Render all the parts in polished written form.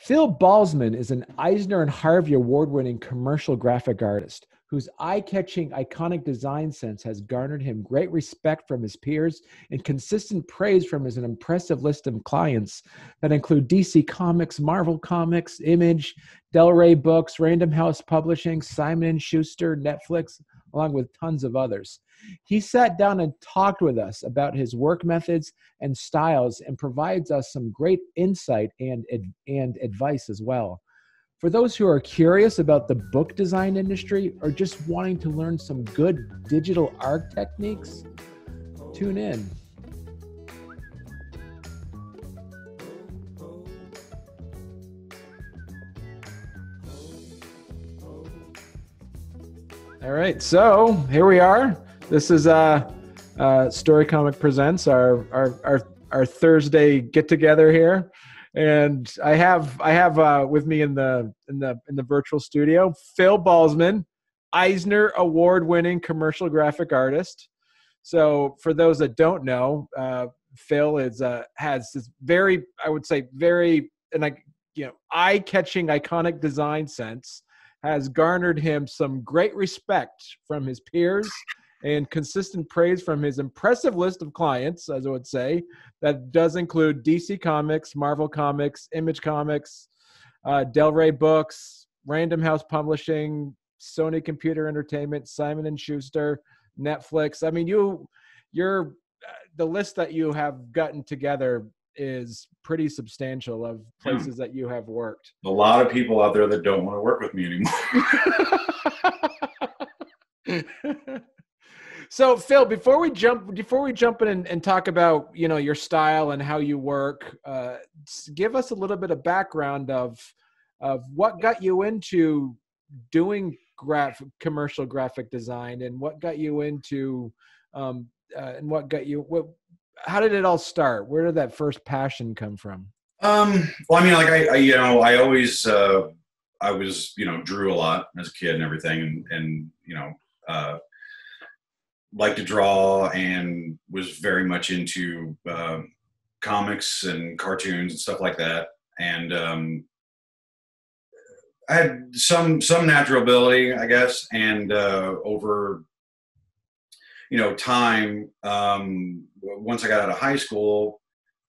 Phil Balsman is an Eisner and Harvey Award-winning commercial graphic artist whose eye-catching, iconic design sense has garnered him great respect from his peers and consistent praise from his impressive list of clients that include DC Comics, Marvel Comics, Image, Del Rey Books, Random House Publishing, Simon & Schuster, Netflix, along with tons of others. He sat down and talked with us about his work methods and styles and provides us some great insight and advice as well. For those who are curious about the book design industry or just wanting to learn some good digital art techniques, tune in. All right, so here we are. This is Story Comic Presents our Thursday get together here. And I have with me in the virtual studio Phil Balsman, Eisner Award-winning commercial graphic artist. So for those that don't know, Phil has this very, I would say, very eye-catching, iconic design sense, has garnered him some great respect from his peers and consistent praise from his impressive list of clients, as I would say, that does include DC Comics, Marvel Comics, Image Comics, Del Rey Books, Random House Publishing, Sony Computer Entertainment, Simon & Schuster, Netflix. I mean, the list that you have gotten together is pretty substantial of places that you have worked. A lot of people out there that don't want to work with me anymore. So Phil, before we jump in and talk about, your style and how you work, give us a little bit of background of what got you into doing commercial graphic design, and what got you into how did it all start? Where did that first passion come from? Well, I mean, like I always I was drew a lot as a kid and everything, and liked to draw and was very much into comics and cartoons and stuff like that. And I had some natural ability, I guess, and over time, once I got out of high school,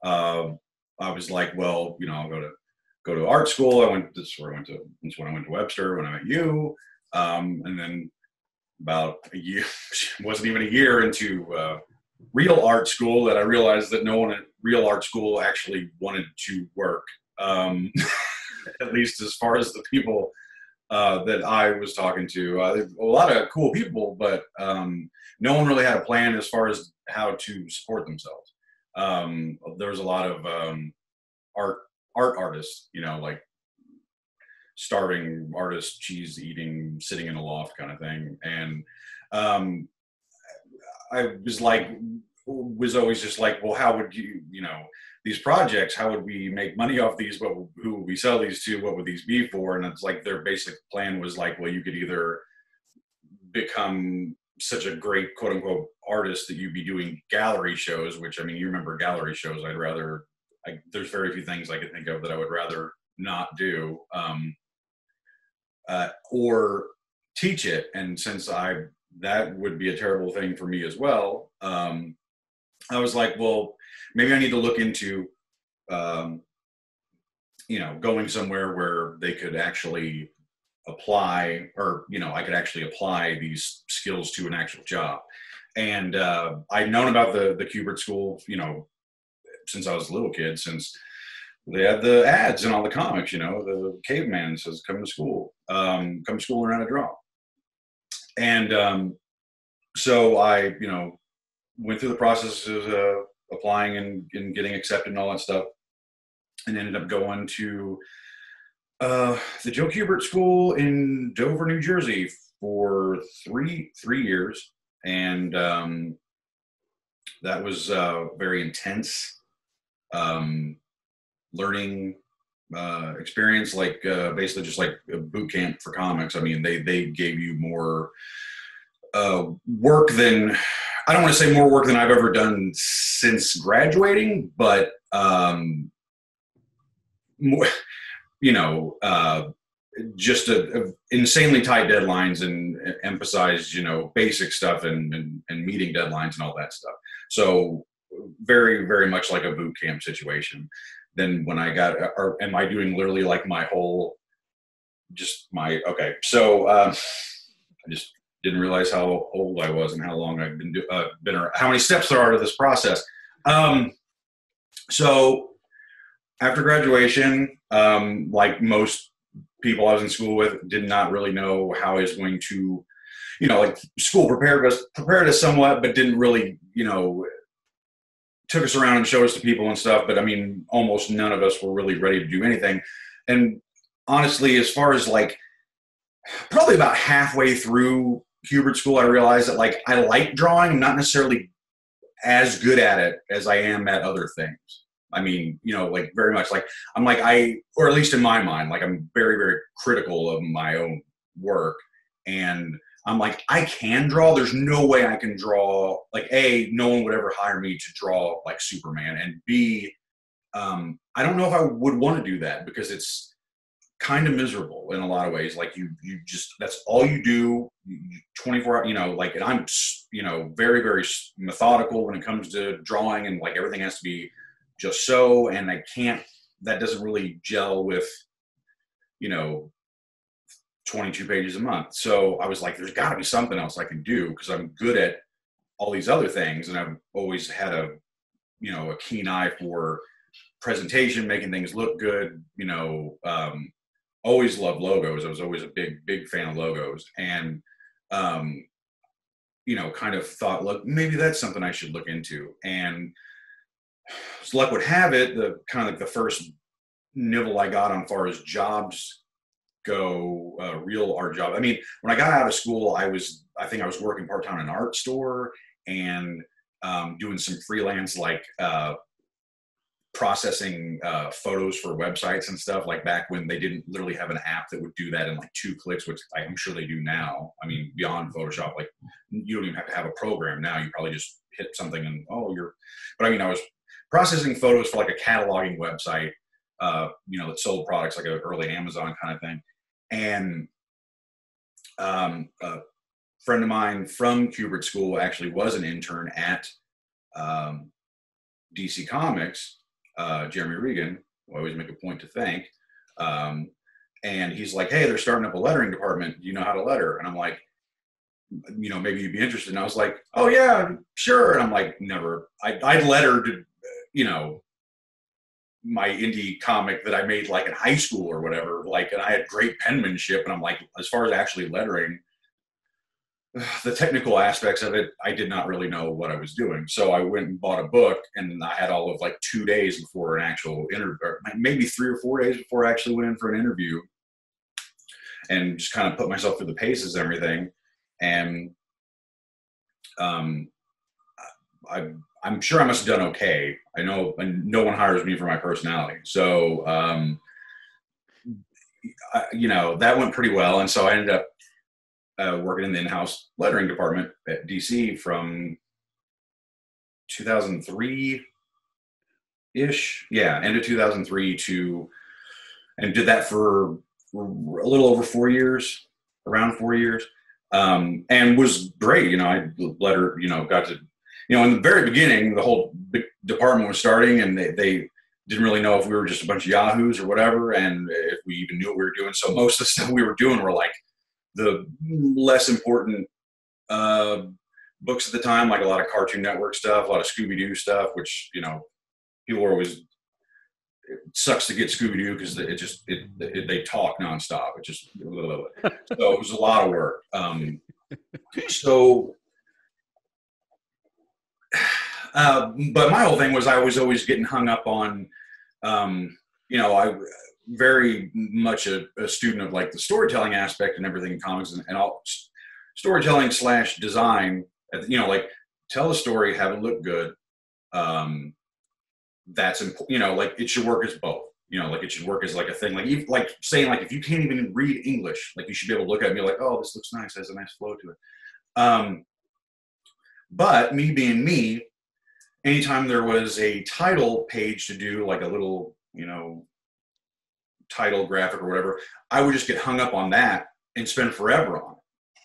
I was like, well, I'll go to art school. That's when I went to Webster, when I met you, and then about a year, wasn't even a year into real art school, that I realized that no one at real art school actually wanted to work, at least as far as the people that I was talking to. A lot of cool people, but no one really had a plan as far as how to support themselves. There was a lot of artists, like starving artists, cheese eating, sitting in a loft kind of thing. And I was always just like, well, how would these projects, how would we make money off these? Who would we sell these to? What would these be for? And it's like their basic plan was like, well, you could either become such a great quote unquote artist that you'd be doing gallery shows, which, I mean, you remember gallery shows. There's very few things I could think of that I would rather not do. Or teach it. And since that would be a terrible thing for me as well, I was like, well, maybe I need to look into, going somewhere where they could actually apply, or, I could actually apply these skills to an actual job. And I'd known about the Kubert School, since I was a little kid, since they had the ads in all the comics, the caveman says, come to school and learn how to draw. And so I, went through the process of applying and getting accepted and all that stuff, and ended up going to the Joe Kubert School in Dover, New Jersey for three years. And that was very intense. Learning experience, like basically just like a boot camp for comics. I mean, they gave you more work than, I don't want to say more work than I've ever done since graduating, but more, you know, just insanely tight deadlines and emphasized, you know, basic stuff and meeting deadlines and all that stuff. So very, very much like a boot camp situation. Then when I got, or am I doing literally like my whole, okay. So I just didn't realize how old I was and how long I've been around, how many steps there are to this process. So after graduation, like most people I was in school with, did not really know how I was going to, you know, like school prepared us somewhat, but didn't really, you know, took us around and showed us to people and stuff. But I mean, almost none of us were really ready to do anything. And honestly, as far as like probably about halfway through Hubert School, I realized that like I like drawing. I'm not necessarily as good at it as I am at other things. I mean, you know, like very much like I'm like or at least in my mind, like I'm very, very critical of my own work. And I'm like, I can draw. There's no way I can draw. Like A, no one would ever hire me to draw like Superman. And B, I don't know if I would want to do that because it's kind of miserable in a lot of ways. Like you just, that's all you do 24 hours, you know, like, and I'm, you know, very, very methodical when it comes to drawing, and like everything has to be just so, and that doesn't really gel with, you know, 22 pages a month. So I was like, there's got to be something else I can do because I'm good at all these other things. And I've always had a keen eye for presentation, making things look good, you know, always loved logos. I was always a big fan of logos, and, you know, kind of thought, look, maybe that's something I should look into. And so luck would have it, the kind of like the first nibble I got on far as jobs go, real art job. I mean, when I got out of school, I think I was working part-time in an art store and doing some freelance, like processing photos for websites and stuff, like back when they didn't literally have an app that would do that in like 2 clicks, which I'm sure they do now. I mean, beyond Photoshop, like you don't even have to have a program now. You probably just hit something and but I mean, I was processing photos for like a cataloging website, you know, that sold products like an early Amazon kind of thing. And a friend of mine from Hubert School actually was an intern at DC Comics, Jeremy Regan, who I always make a point to thank. And he's like, hey, they're starting up a lettering department. Do you know how to letter? And I'm like, you know, maybe you'd be interested. And I was like, oh yeah, sure. And I'm like, never. I'd lettered, you know, my indie comic that I made like in high school or whatever, like, and I had great penmanship. And I'm like, as far as actually lettering, the technical aspects of it, I did not really know what I was doing. So I went and bought a book, and I had all of like 2 days before an actual interview, or maybe 3 or 4 days before I actually went in for an interview, and just kind of put myself through the paces and everything. And I'm sure I must have done okay. I know no one hires me for my personality. So, you know, that went pretty well. And so I ended up working in the in-house lettering department at DC from 2003-ish. Yeah, end of 2003 and did that for a little over 4 years, around 4 years. And was great. You know, I got to, you know, in the very beginning, the whole big department was starting, and they didn't really know if we were just a bunch of yahoos or whatever, and if we even knew what we were doing. So most of the stuff we were doing were like the less important books at the time, like a lot of Cartoon Network stuff, a lot of Scooby-Doo stuff, which, you know, people were always, it sucks to get Scooby-Doo because they talk nonstop. It just, so it was a lot of work. But my whole thing was I was always getting hung up on, you know, I very much a student of like the storytelling aspect and everything in comics, and all storytelling / design, you know, like tell a story, have it look good. That's important, you know, like it should work as both, you know, like it should work as like a thing, like saying like, if you can't even read English, like you should be able to look at it and be like, oh, this looks nice, has a nice flow to it. But me being me, anytime there was a title page to do, like a little, you know, title, graphic, or whatever, I would just get hung up on that and spend forever on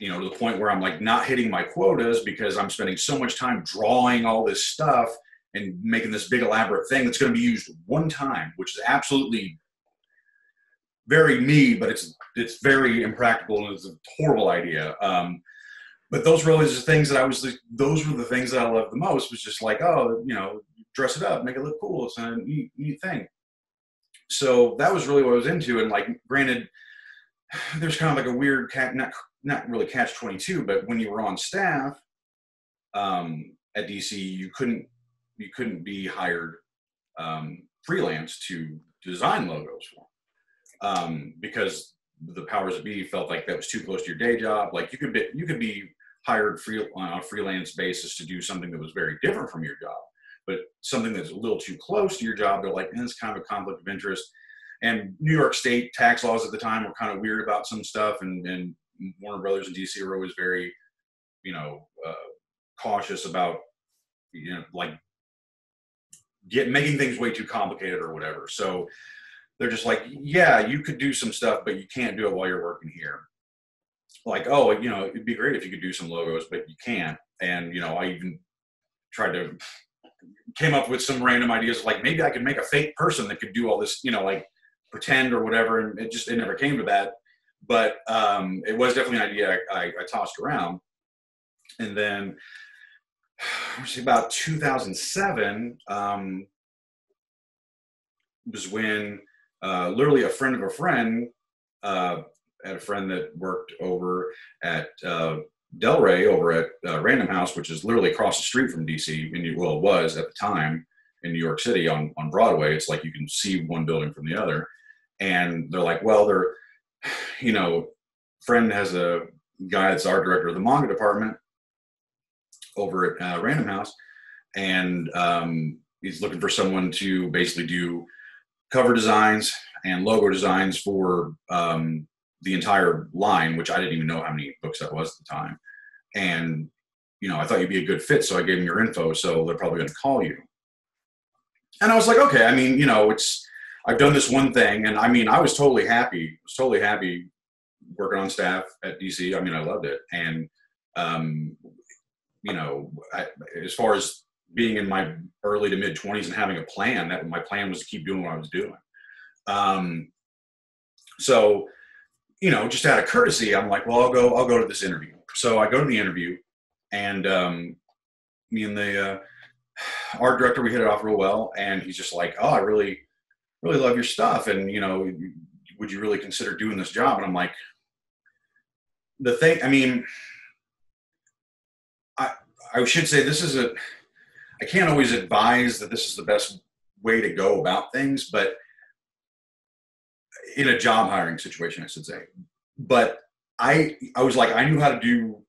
it, to the point where I'm like not hitting my quotas because I'm spending so much time drawing all this stuff and making this big elaborate thing that's going to be used one time, which is absolutely very me, but it's very impractical and it's a horrible idea. But those really are the things that those were the things that I loved the most, was just like, oh, dress it up, make it look cool. It's a neat thing. So that was really what I was into. And like, granted, there's kind of like a weird not really catch-22, but when you were on staff at DC, you couldn't be hired freelance to design logos for because the powers that be felt like that was too close to your day job. Like you could be hired on a freelance basis to do something that was very different from your job, but something that's a little too close to your job, they're like, it's kind of a conflict of interest. And New York State tax laws at the time were kind of weird about some stuff, and Warner Brothers and DC were always very, cautious about, like making things way too complicated or whatever. So they're just like, yeah, you could do some stuff, but you can't do it while you're working here. Like, oh, it'd be great if you could do some logos, but you can't. And, I even came up with some random ideas, like maybe I could make a fake person that could do all this, like pretend or whatever. And it never came to that. But it was definitely an idea I tossed around. And then about 2007 was when literally a friend of a friend had a friend that worked over at Delray over at Random House, which is literally across the street from DC. It was at the time in New York City on Broadway. It's like you can see one building from the other. And they're like, well, friend has a guy that's art director of the manga department over at Random House. And he's looking for someone to basically do cover designs and logo designs for the entire line, which I didn't even know how many books that was at the time. And, I thought you'd be a good fit. So I gave him your info. So they're probably going to call you. And I was like, okay, I've done this one thing. And I was totally happy. Working on staff at DC. I loved it. And, as far as being in my early to mid 20s and having a plan, that my plan was to keep doing what I was doing. So, just out of courtesy, I'm like, well, I'll go to this interview. So I go to the interview, and me and the art director, we hit it off real well. And he's just like, oh, I really, really love your stuff. And, would you really consider doing this job? And I'm like, I should say I can't always advise that this is the best way to go about things, but in a job hiring situation, I should say. But I was like, I knew how to do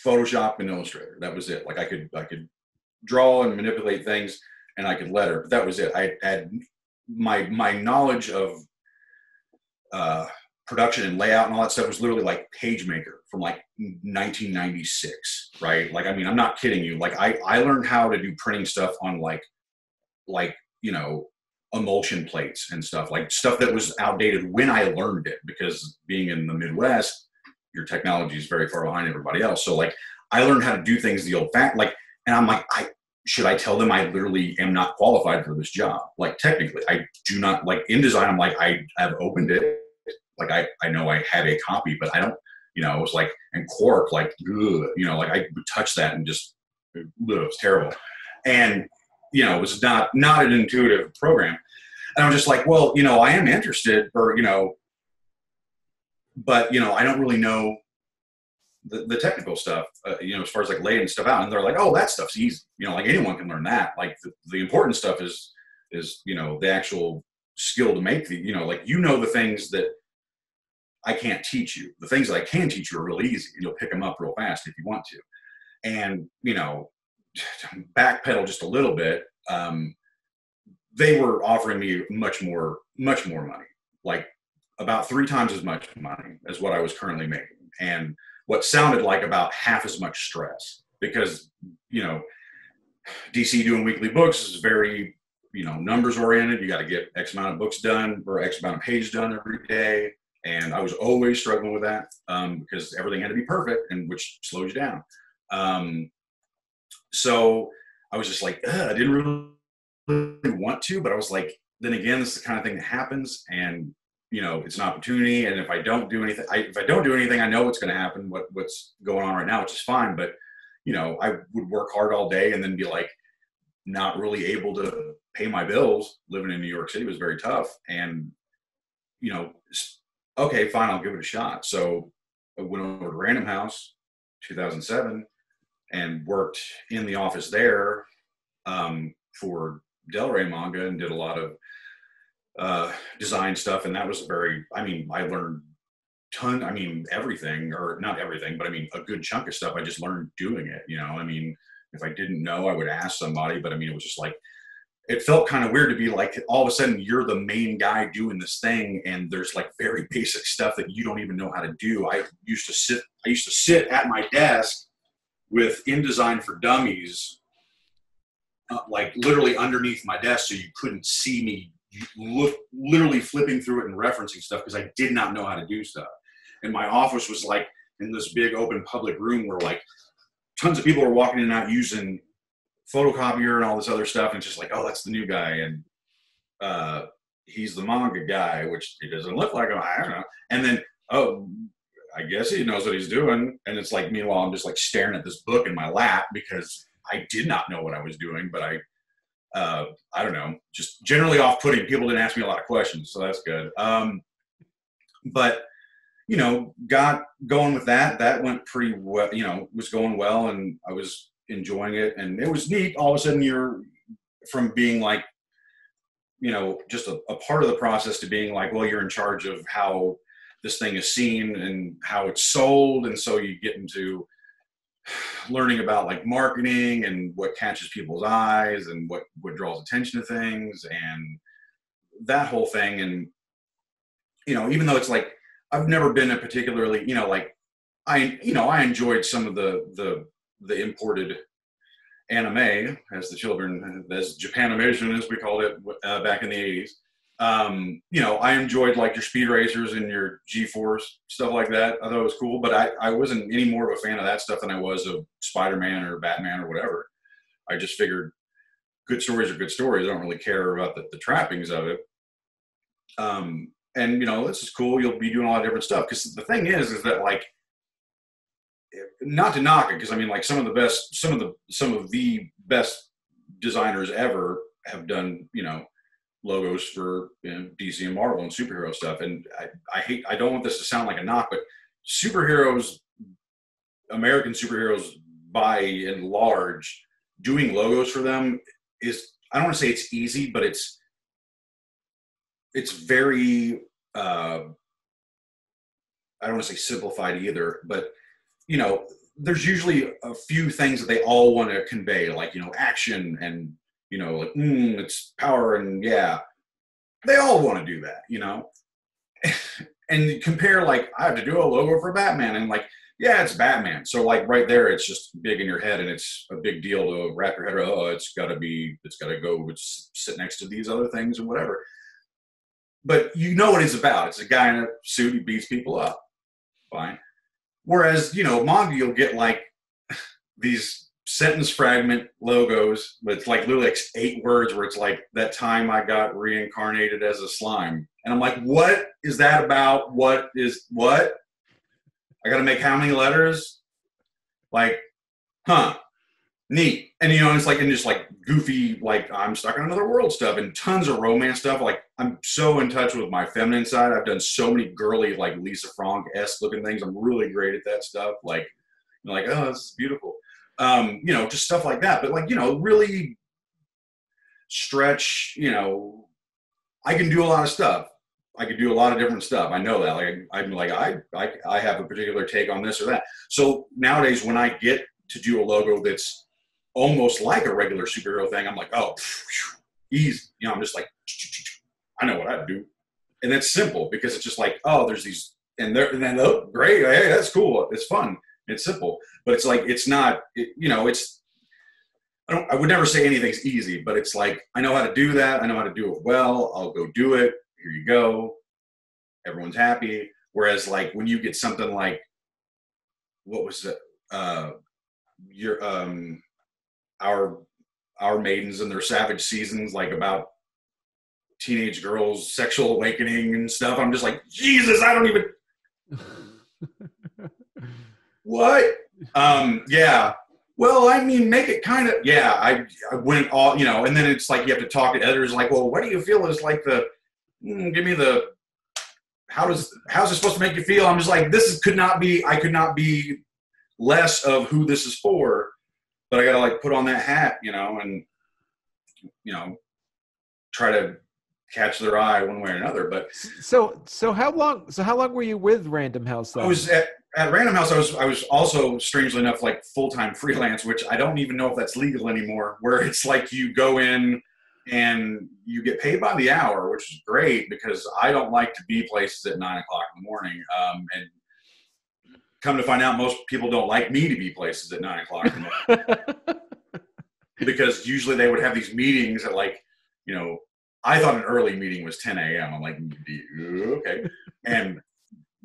Photoshop and Illustrator. That was it. Like I could draw and manipulate things, and I could letter, but that was it. I had my knowledge of production and layout and all that stuff was literally like PageMaker from like 1996, right? Like, I'm not kidding you. Like I learned how to do printing stuff on like emulsion plates and stuff, like stuff that was outdated when I learned it, because being in the Midwest, your technology is very far behind everybody else. So like I learned how to do things the old fashioned, like, and I'm like, should I tell them I literally am not qualified for this job? Like technically I do not, like in design, I'm like, I have opened it. Like I know I have a copy, but I don't, it was like, and Quark, like, ugh, like I would touch that and just, it was terrible. And, it was not an intuitive program. And I'm just like, well, I am interested, or, but, I don't really know the technical stuff, as far as like laying stuff out. And they're like, oh, that stuff's easy. Like anyone can learn that. Like the important stuff is, the actual skill to make the things that I can't teach you. The things that I can teach you are real easy, and you'll pick them up real fast if you want to. And, backpedal just a little bit. They were offering me much more money, like about 3 times as much money as what I was currently making. And what sounded like about half as much stress, because, DC doing weekly books is very numbers oriented. You got to get X amount of books done or X amount of pages done every day. And I was always struggling with that because everything had to be perfect, and which slows you down. So I was just like, I didn't really want to, but I was like, then again, this is the kind of thing that happens, and it's an opportunity. And if I don't do anything, I know what's going to happen, what's going on right now, which is fine. But I would work hard all day and then be like, not really able to pay my bills. Living in New York City was very tough, and okay, fine, I'll give it a shot. So I went over to Random House, 2007, and worked in the office there for Del Rey Manga, and did a lot of design stuff. And that was I learned everything, or not everything, but a good chunk of stuff I just learned doing it. If I didn't know, I would ask somebody, but it was just like, it felt kind of weird to be like, all of a sudden you're the main guy doing this thing, and there's like very basic stuff that you don't even know how to do. I used to sit at my desk with InDesign for Dummies, like literally underneath my desk, so you couldn't see me literally flipping through it and referencing stuff, because I did not know how to do stuff. And my office was like in this big open public room where like tons of people were walking in and out using photocopier and all this other stuff, and it's just like, oh, that's the new guy, and he's the manga guy, which he doesn't look like him. I don't know. And then, oh, I guess he knows what he's doing. And it's like, meanwhile, I'm just like staring at this book in my lap because I did not know what I was doing. But I don't know, just generally off-putting. People didn't ask me a lot of questions, so that's good. But got going with that. That went pretty well. Was going well, and I was enjoying it, and it was neat. All of a sudden, you're from being like, just a part of the process to being like, well, you're in charge of how this thing is seen and how it's sold. And so you get into learning about like marketing and what catches people's eyes and what draws attention to things and that whole thing. And, even though it's like, I've never been a particularly, I enjoyed some of the imported anime, as Japanimation, as we called it back in the 80s. I enjoyed like your Speed Racers and your G-Force, stuff like that. I thought it was cool, but I wasn't any more of a fan of that stuff than I was of Spider-Man or Batman or whatever. I just figured good stories are good stories. I don't really care about the trappings of it. And this is cool. You'll be doing a lot of different stuff. Because the thing is that like, not to knock it, because like some of the best designers ever have done logos for DC and Marvel and superhero stuff. And I don't want this to sound like a knock, but superheroes, American superheroes by and large, doing logos for them is, I don't want to say it's easy, but it's very I don't want to say simplified either, but there's usually a few things that they all want to convey, like action and like it's power, and yeah, they all want to do that, and compare, like, I have to do a logo for Batman, and like, yeah, it's Batman, so like right there it's just big in your head, and it's a big deal to wrap your head around. Oh, it's got to go sit next to these other things and whatever. But what it's about. It's a guy in a suit, he beats people up. Fine. Whereas, manga, you'll get like these sentence fragment logos, but it's like literally like 8 words where it's like, that time I got reincarnated as a slime. And I'm like, what is that about? What? I got to make how many letters? Like, neat. And it's like, and just like goofy, like I'm stuck in another world stuff, and tons of romance stuff. Like, I'm so in touch with my feminine side. I've done so many girly, like Lisa Frank-esque looking things. I'm really great at that stuff. Like, oh, this is beautiful. Just stuff like that. But like, really stretch, I can do a lot of stuff. I could do a lot of different stuff. I know that. Like, I'm like, I have a particular take on this or that. So nowadays, when I get to do a logo that's almost like a regular superhero thing, I'm like, oh, easy. I'm just like, I know what I'd do. And it's simple because it's just like, oh, there's these, and then, oh, great. Hey, that's cool. It's fun. It's simple. But it's like, it's not, it's, I would never say anything's easy, but it's like, I know how to do that. I know how to do it well. I'll go do it. Here you go. Everyone's happy. Whereas like when you get something like, what was it? Your our maidens and their savage seasons, like about teenage girls' sexual awakening and stuff. I'm just like, Jesus, I don't even. What? Yeah. Well, I mean, make it kind of, yeah, I went all, you know, and then it's like you have to talk to editors like, well, what do you feel is like the, give me the, how's it supposed to make you feel? I'm just like, I could not be less of who this is for, but I got to like put on that hat, you know, and, you know, try to catch their eye one way or another. But so how long were you with Random House then? I was at Random House. I was also, strangely enough, like full-time freelance, which I don't even know if that's legal anymore, where it's like you go in and you get paid by the hour, which is great because I don't like to be places at 9 o'clock in the morning. And come to find out, most people don't like me to be places at 9 o'clock in the morning because usually they would have these meetings at like, you know, I thought an early meeting was 10 a.m. I'm like, okay. And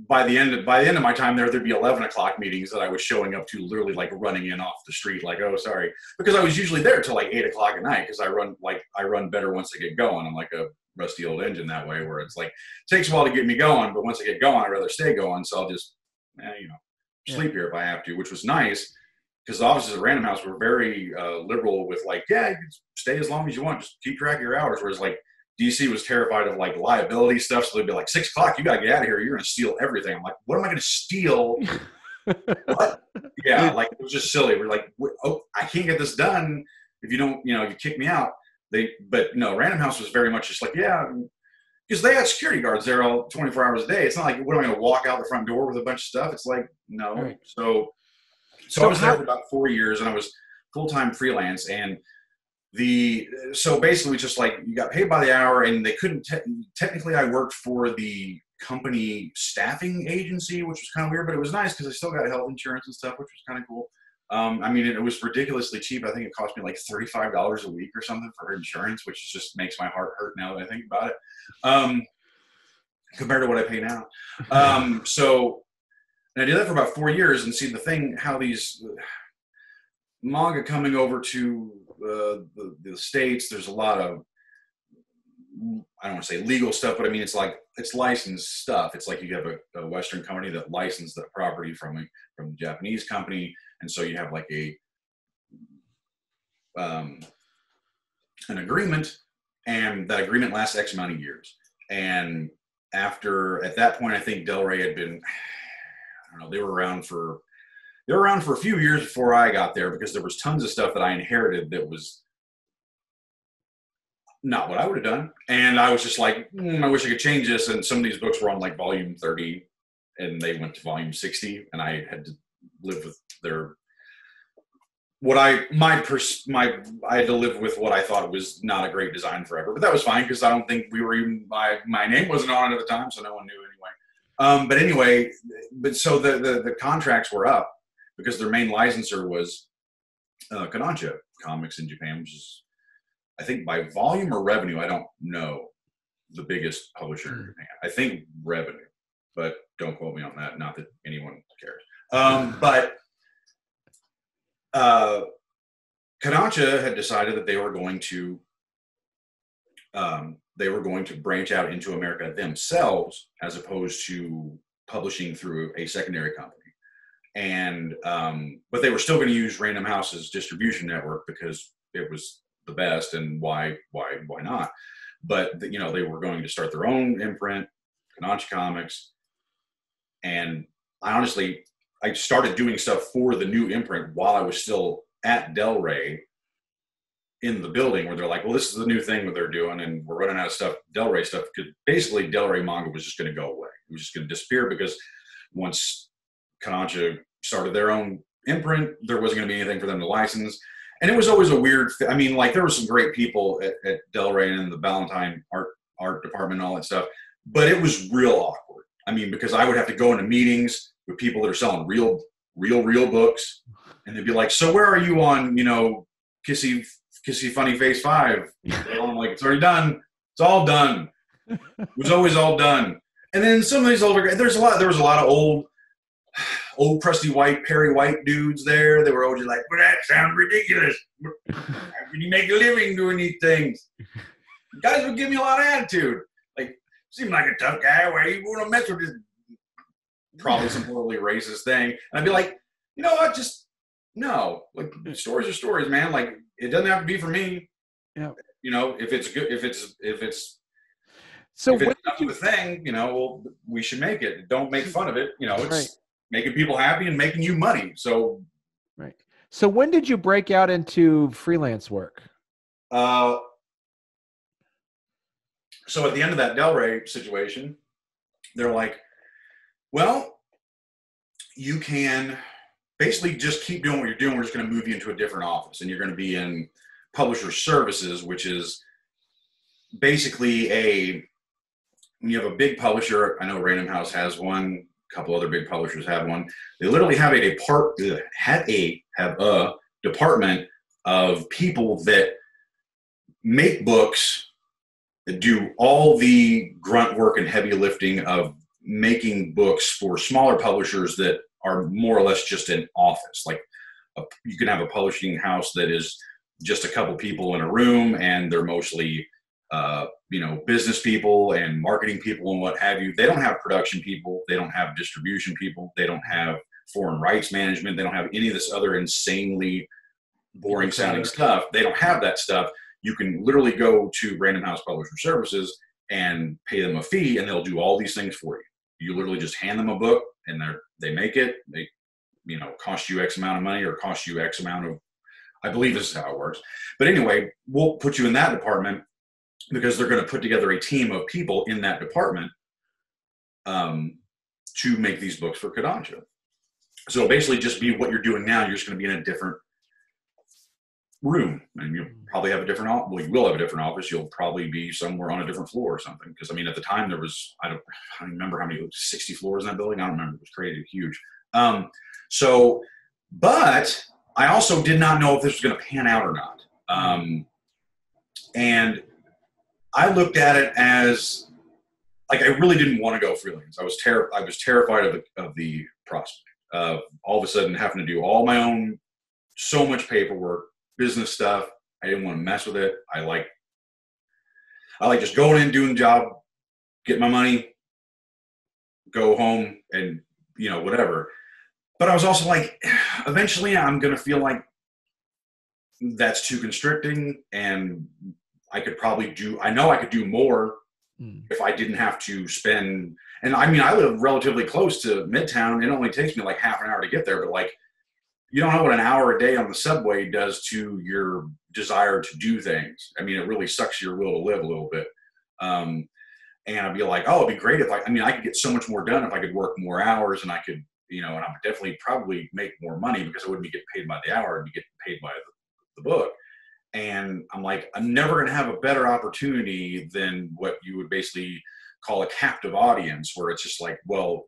by the end of my time there'd be 11 o'clock meetings that I was showing up to, literally like running in off the street, like, oh, sorry. Because I was usually there till like 8 o'clock at night because I run better once I get going. I'm like a rusty old engine that way, where it's like, it takes a while to get me going, but once I get going, I'd rather stay going. So I'll just, sleep here if I have to, which was nice. Because the offices at Random House were very liberal with like, yeah, you can stay as long as you want, just keep track of your hours. Whereas like DC was terrified of like liability stuff, so they'd be like, 6 o'clock, you gotta get out of here. You're gonna steal everything. I'm like, what am I gonna steal? What? Yeah, like it was just silly. We're like, oh, I can't get this done if you don't, you kick me out. But no, Random House was very much just like, yeah, because they had security guards there all 24 hours a day. It's not like, what am I gonna walk out the front door with a bunch of stuff? It's like, no. Right. So I was there for about 4 years, and I was full-time freelance. And so basically just like you got paid by the hour, and they couldn't, technically I worked for the company staffing agency, which was kind of weird, but it was nice because I still got health insurance and stuff, which was kind of cool. I mean, it was ridiculously cheap. I think it cost me like $35 a week or something for insurance, which just makes my heart hurt now that I think about it, compared to what I pay now. And I did that for about 4 years, and see the thing, how these manga coming over to the States, there's a lot of, I don't want to say legal stuff, but I mean, it's licensed stuff. It's like you have a Western company that licensed that property from the Japanese company. And so you have like an agreement, and that agreement lasts X amount of years. And at that point, I think Del Rey had been, I don't know, they were around for a few years before I got there, because there was tons of stuff that I inherited that was not what I would have done. And I was just like, I wish I could change this. And some of these books were on like volume 30, and they went to volume 60, and I had to live with I had to live with what I thought was not a great design forever, but that was fine because I don't think we were even, my name wasn't on it at the time, so no one knew anyway. But so the contracts were up because their main licensor was Kodansha Comics in Japan, which is, I think by volume or revenue, I don't know, the biggest publisher in Japan. I think revenue, but don't quote me on that. Not that anyone cares. But Kodansha had decided that they were going to branch out into America themselves, as opposed to publishing through a secondary company. And but they were still going to use Random House's distribution network because it was the best, and why not? But they were going to start their own imprint, Kodansha Comics. And I started doing stuff for the new imprint while I was still at Del Rey in the building, where they're like, well, this is the new thing that they're doing, and we're running out of stuff, Del Rey stuff, because basically Del Rey manga was just going to go away. It was just going to disappear, because once Kodansha started their own imprint, there wasn't going to be anything for them to license. And it was always a weird I mean, like, there were some great people at Del Rey and in the Ballantine art department and all that stuff, but it was real awkward. I mean, because I would have to go into meetings with people that are selling real books, and they'd be like, so where are you on, kissy funny face 5. I'm like, it's already done. It's all done. It was always all done. And then some of these older guys, there was a lot of old crusty white Perry White dudes there. They were always like, well, that sounds ridiculous. How can you make a living doing these things? Guys would give me a lot of attitude. Like, seem like a tough guy. Why you want to mess with this? Probably some horribly racist thing. And I'd be like, you know what? Just no. Like, stories are stories, man. Like, it doesn't have to be for me. Yeah. You know, if it's good, if it's so if it's not the thing, you know, well, we should make it. Don't make fun of it. You know, it's right. making people happy and making you money. So, right. So when did you break out into freelance work? So at the end of that Delray situation, they're like, well, you can basically just keep doing what you're doing. We're just going to move you into a different office, and you're going to be in publisher services, which is basically when you have a big publisher. I know Random House has one. A couple other big publishers have one. They literally have a department of people that make books, that do all the grunt work and heavy lifting of making books for smaller publishers that are more or less just an office. Like you can have a publishing house that is just a couple people in a room, and they're mostly business people and marketing people and what have you. They don't have production people. They don't have distribution people. They don't have foreign rights management. They don't have any of this other insanely boring sounding stuff. They don't have that stuff. You can literally go to Random House Publisher Services and pay them a fee, and they'll do all these things for you. You literally just hand them a book, and they make it. They, cost you X amount of money or cost you X amount of, I believe this is how it works. But anyway, we'll put you in that department because they're going to put together a team of people in that department to make these books for Kodansha. So basically just be what you're doing now. You're just going to be in a different room, and you'll probably have a different office. Well, you will have a different office. You'll probably be somewhere on a different floor or something. Because at the time there was, I don't remember how many, 60 floors in that building. I don't remember. It was crazy, huge. But I also did not know if this was going to pan out or not. And I looked at it as like, I really didn't want to go freelance. I was terrified of the prospect of all of a sudden having to do all my own, so much paperwork, business stuff. I didn't want to mess with it. I like just going in, doing the job, get my money, go home, and whatever. But I was also like, eventually I'm going to feel like that's too constricting, and I could do more if I didn't have to spend. And I live relatively close to Midtown. It only takes me like half an hour to get there, but like, you don't know what an hour a day on the subway does to your desire to do things. It really sucks your will to live a little bit. And I'd be like, oh, it'd be great if I could get so much more done if I could work more hours, and I could, and I would definitely probably make more money because I wouldn't be getting paid by the hour. I'd be getting paid by the book. And I'm like, I'm never going to have a better opportunity than what you would basically call a captive audience, where it's just like, well,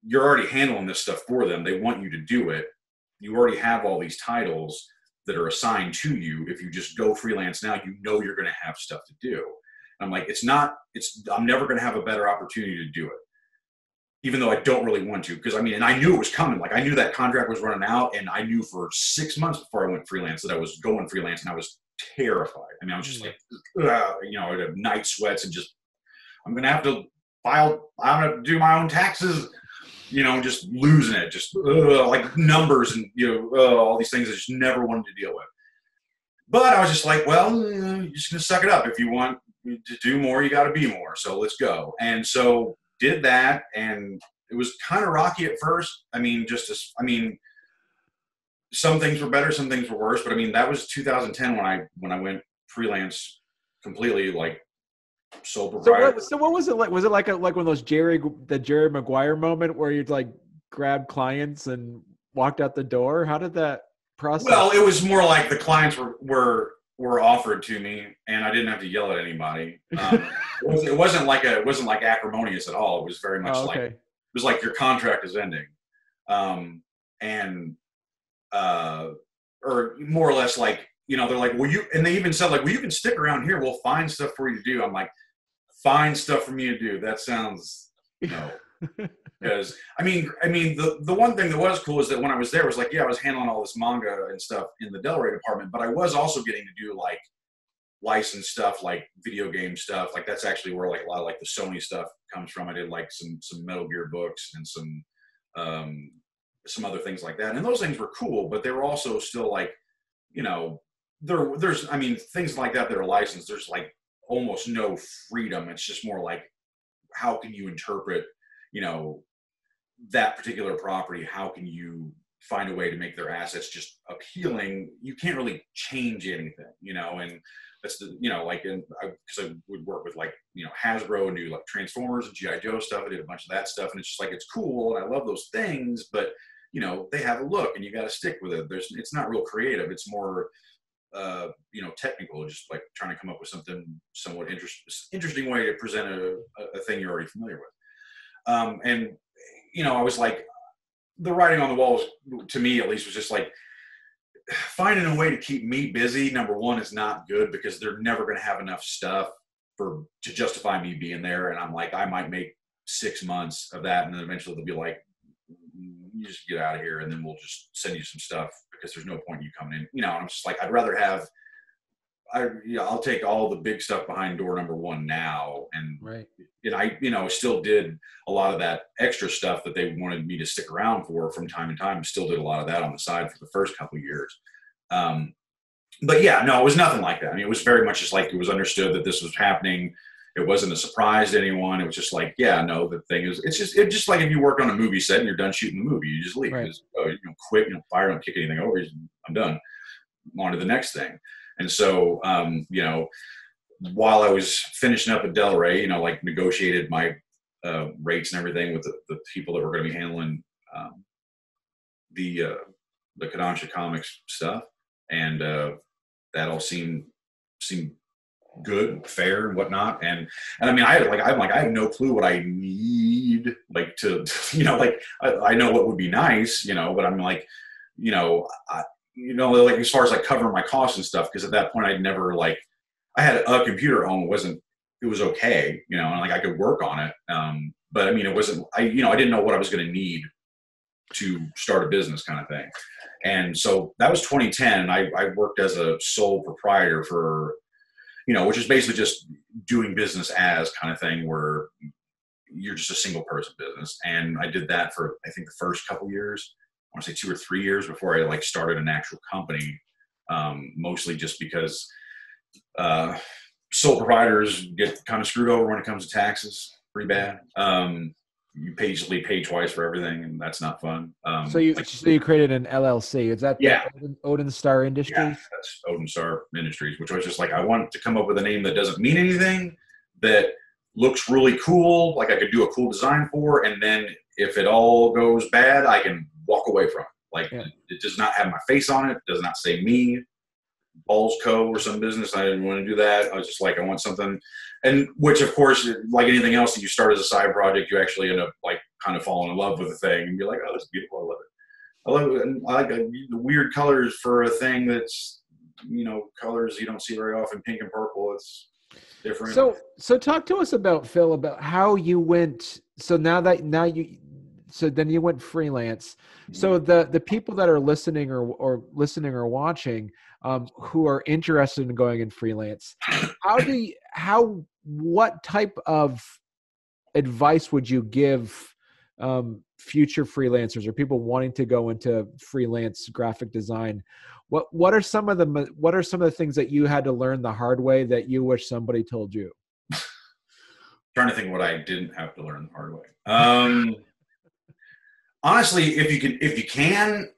you're already handling this stuff for them. They want you to do it. You already have all these titles that are assigned to you. If you just go freelance now, you're going to have stuff to do. And I'm like, I'm never going to have a better opportunity to do it, even though I don't really want to. Because and I knew it was coming. Like, I knew that contract was running out, and I knew for 6 months before I went freelance that I was going freelance, and I was terrified. I was just like, I'd have night sweats, and just, I'm going to have to do my own taxes, just losing it, just like numbers and, all these things I just never wanted to deal with. But I was just like, well, you're just going to suck it up. If you want to do more, you got to be more. So let's go. And so did that, and it was kind of rocky at first. Some things were better, some things were worse, but that was 2010 when I went freelance completely, like sole proprietor. So what was it like? Was it like one of those Jerry Maguire moment where you'd like grab clients and walked out the door? How did that process? Well, it was more like the clients were offered to me, and I didn't have to yell at anybody. It wasn't like acrimonious at all. It was very much it was like, your contract is ending. or more or less like, you know, they're like, well, and they even said like, well, you can stick around here. We'll find stuff for you to do. I'm like, find stuff for me to do. That sounds, no. Because I mean, the one thing that was cool is that when I was there was like, yeah, I was handling all this manga and stuff in the Del Rey department, but I was also getting to do like licensed stuff, like video game stuff. Like that's actually where like a lot of like the Sony stuff comes from. I did like some Metal Gear books and some other things like that, and those things were cool, but they were also still like, you know, there's I mean things like that are licensed. There's like almost no freedom. It's just more like, how can you interpret, you know, that particular property? How can you find a way to make their assets just appealing? You can't really change anything, you know, and that's the, you know, like, because I would work with like, you know, Hasbro and do like Transformers and G.I. Joe stuff. I did a bunch of that stuff, and it's just like, it's cool and I love those things, but you know, they have a look and you got to stick with it. It's not real creative. It's more, you know, technical, just like trying to come up with something somewhat interesting way to present a thing you're already familiar with. And, you know, I was like, the writing on the walls, to me at least, was just like, finding a way to keep me busy, number one, is not good, because they're never going to have enough stuff to justify me being there. And I'm like, I might make 6 months of that, and then eventually they'll be like, you just get out of here, and then we'll just send you some stuff, because there's no point in you coming in. You know, and I'm just like, I'd rather have, I'll take all the big stuff behind door number one now. And, right. And I, you know, still did a lot of that extra stuff that they wanted me to stick around for from time to time. Still did a lot of that on the side for the first couple of years. But yeah, no, it was nothing like that. I mean, it was very much just like, it was understood that this was happening. It wasn't a surprise to anyone. It was just like, yeah, no, the thing is, it's just like if you work on a movie set and you're done shooting the movie, you just leave. Right. You just, you know, quit, you know, fire, don't kick anything over. I'm done. On to the next thing. And so, you know, while I was finishing up at Del Rey, you know, like negotiated my rates and everything with the people that were going to be handling the Kodansha Comics stuff, and that all seemed good, fair, and whatnot. And I mean, I have no clue what I need, like, to, you know, like I know what would be nice, you know, but I'm like, you know, like as far as like covering my costs and stuff, because at that point I'd never, like, I had a computer at home. It was okay, you know, and like I could work on it. But I mean, it wasn't, I didn't know what I was going to need to start a business, kind of thing. And so that was 2010. And I worked as a sole proprietor for, you know, which is basically just doing business as kind of thing, where you're just a single person business. And I did that for, I think, the first couple years. I want to say 2 or 3 years before I like started an actual company. Mostly just because sole proprietors get kind of screwed over when it comes to taxes, pretty bad. You usually pay twice for everything, and that's not fun. So you created an LLC. Is that yeah, Odin Star Industries? Yeah, that's Odin Star Industries, which was just like, I want to come up with a name that doesn't mean anything, that looks really cool, like I could do a cool design for, and then if it all goes bad, I can walk away from it. Like, It does not have my face on it. It does not say me, Balls Co. or some business. I didn't want to do that. I was just like, I want something, and which, of course, like anything else that you start as a side project, you actually end up like kind of falling in love with the thing and be like, oh, that's beautiful. I love it. I love it. And I like the weird colors for a thing that's, you know, colors you don't see very often, pink and purple. It's different. So talk to us about, Phil, about how you went. So then you went freelance. So the people that are listening or watching, who are interested in going in freelance, what type of advice would you give future freelancers or people wanting to go into freelance graphic design? What are some of the things that you had to learn the hard way that you wish somebody told you? Trying to think what I didn't have to learn the hard way. Honestly, if you can,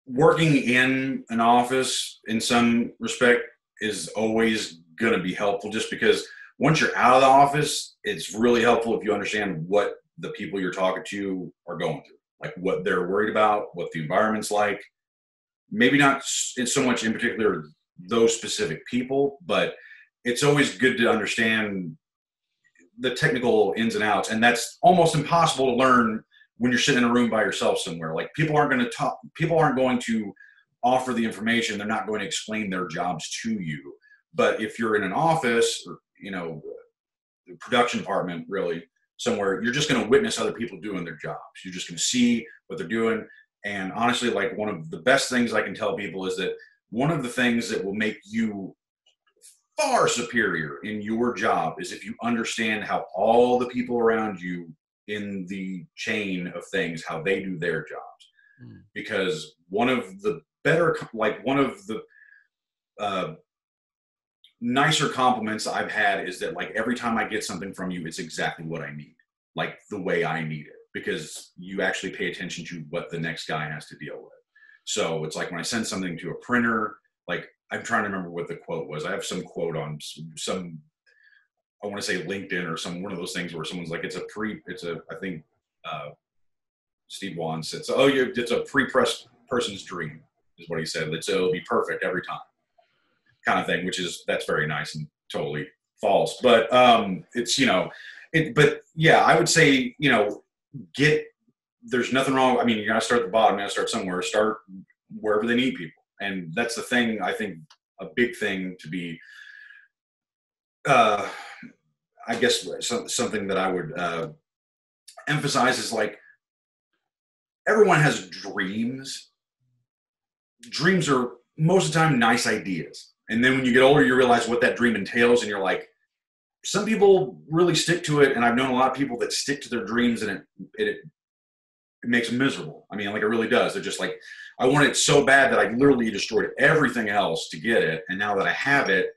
working in an office in some respect is always going to be helpful, just because once you're out of the office, it's really helpful if you understand what the people you're talking to are going through, like what they're worried about, what the environment's like. Maybe not so much in particular those specific people, but it's always good to understand the technical ins and outs. And that's almost impossible to learn when you're sitting in a room by yourself somewhere. Like, people aren't going to offer the information. They're not going to explain their jobs to you. But if you're in an office or, the production department, really somewhere, you're just going to witness other people doing their jobs. You're just going to see what they're doing. And honestly, like, one of the best things I can tell people is that one of the things that will make you far superior in your job is if you understand how all the people around you in the chain of things, how they do their jobs. Because one of the nicer compliments I've had is that, like, every time I get something from you, it's exactly what I need, like the way I need it, because you actually pay attention to what the next guy has to deal with. So it's like when I send something to a printer, like, I'm trying to remember what the quote was. I have some quote on some, I want to say LinkedIn or one of those things where someone's like, I think Steve Wan said, so, it's a pre-pressed person's dream is what he said. It'll be perfect every time, kind of thing, that's very nice and totally false. But it's, but yeah, I would say, there's nothing wrong. I mean, you got to start at the bottom, you got to start somewhere, start wherever they need people. And that's the thing, I think, a big thing to be, I guess something that I would emphasize is, like, everyone has dreams. Dreams are most of the time nice ideas. And then when you get older, you realize what that dream entails. And you're like, some people really stick to it. And I've known a lot of people that stick to their dreams, and it makes them miserable. I mean, like, it really does. They're just like, I want it so bad that I literally destroyed everything else to get it. And now that I have it,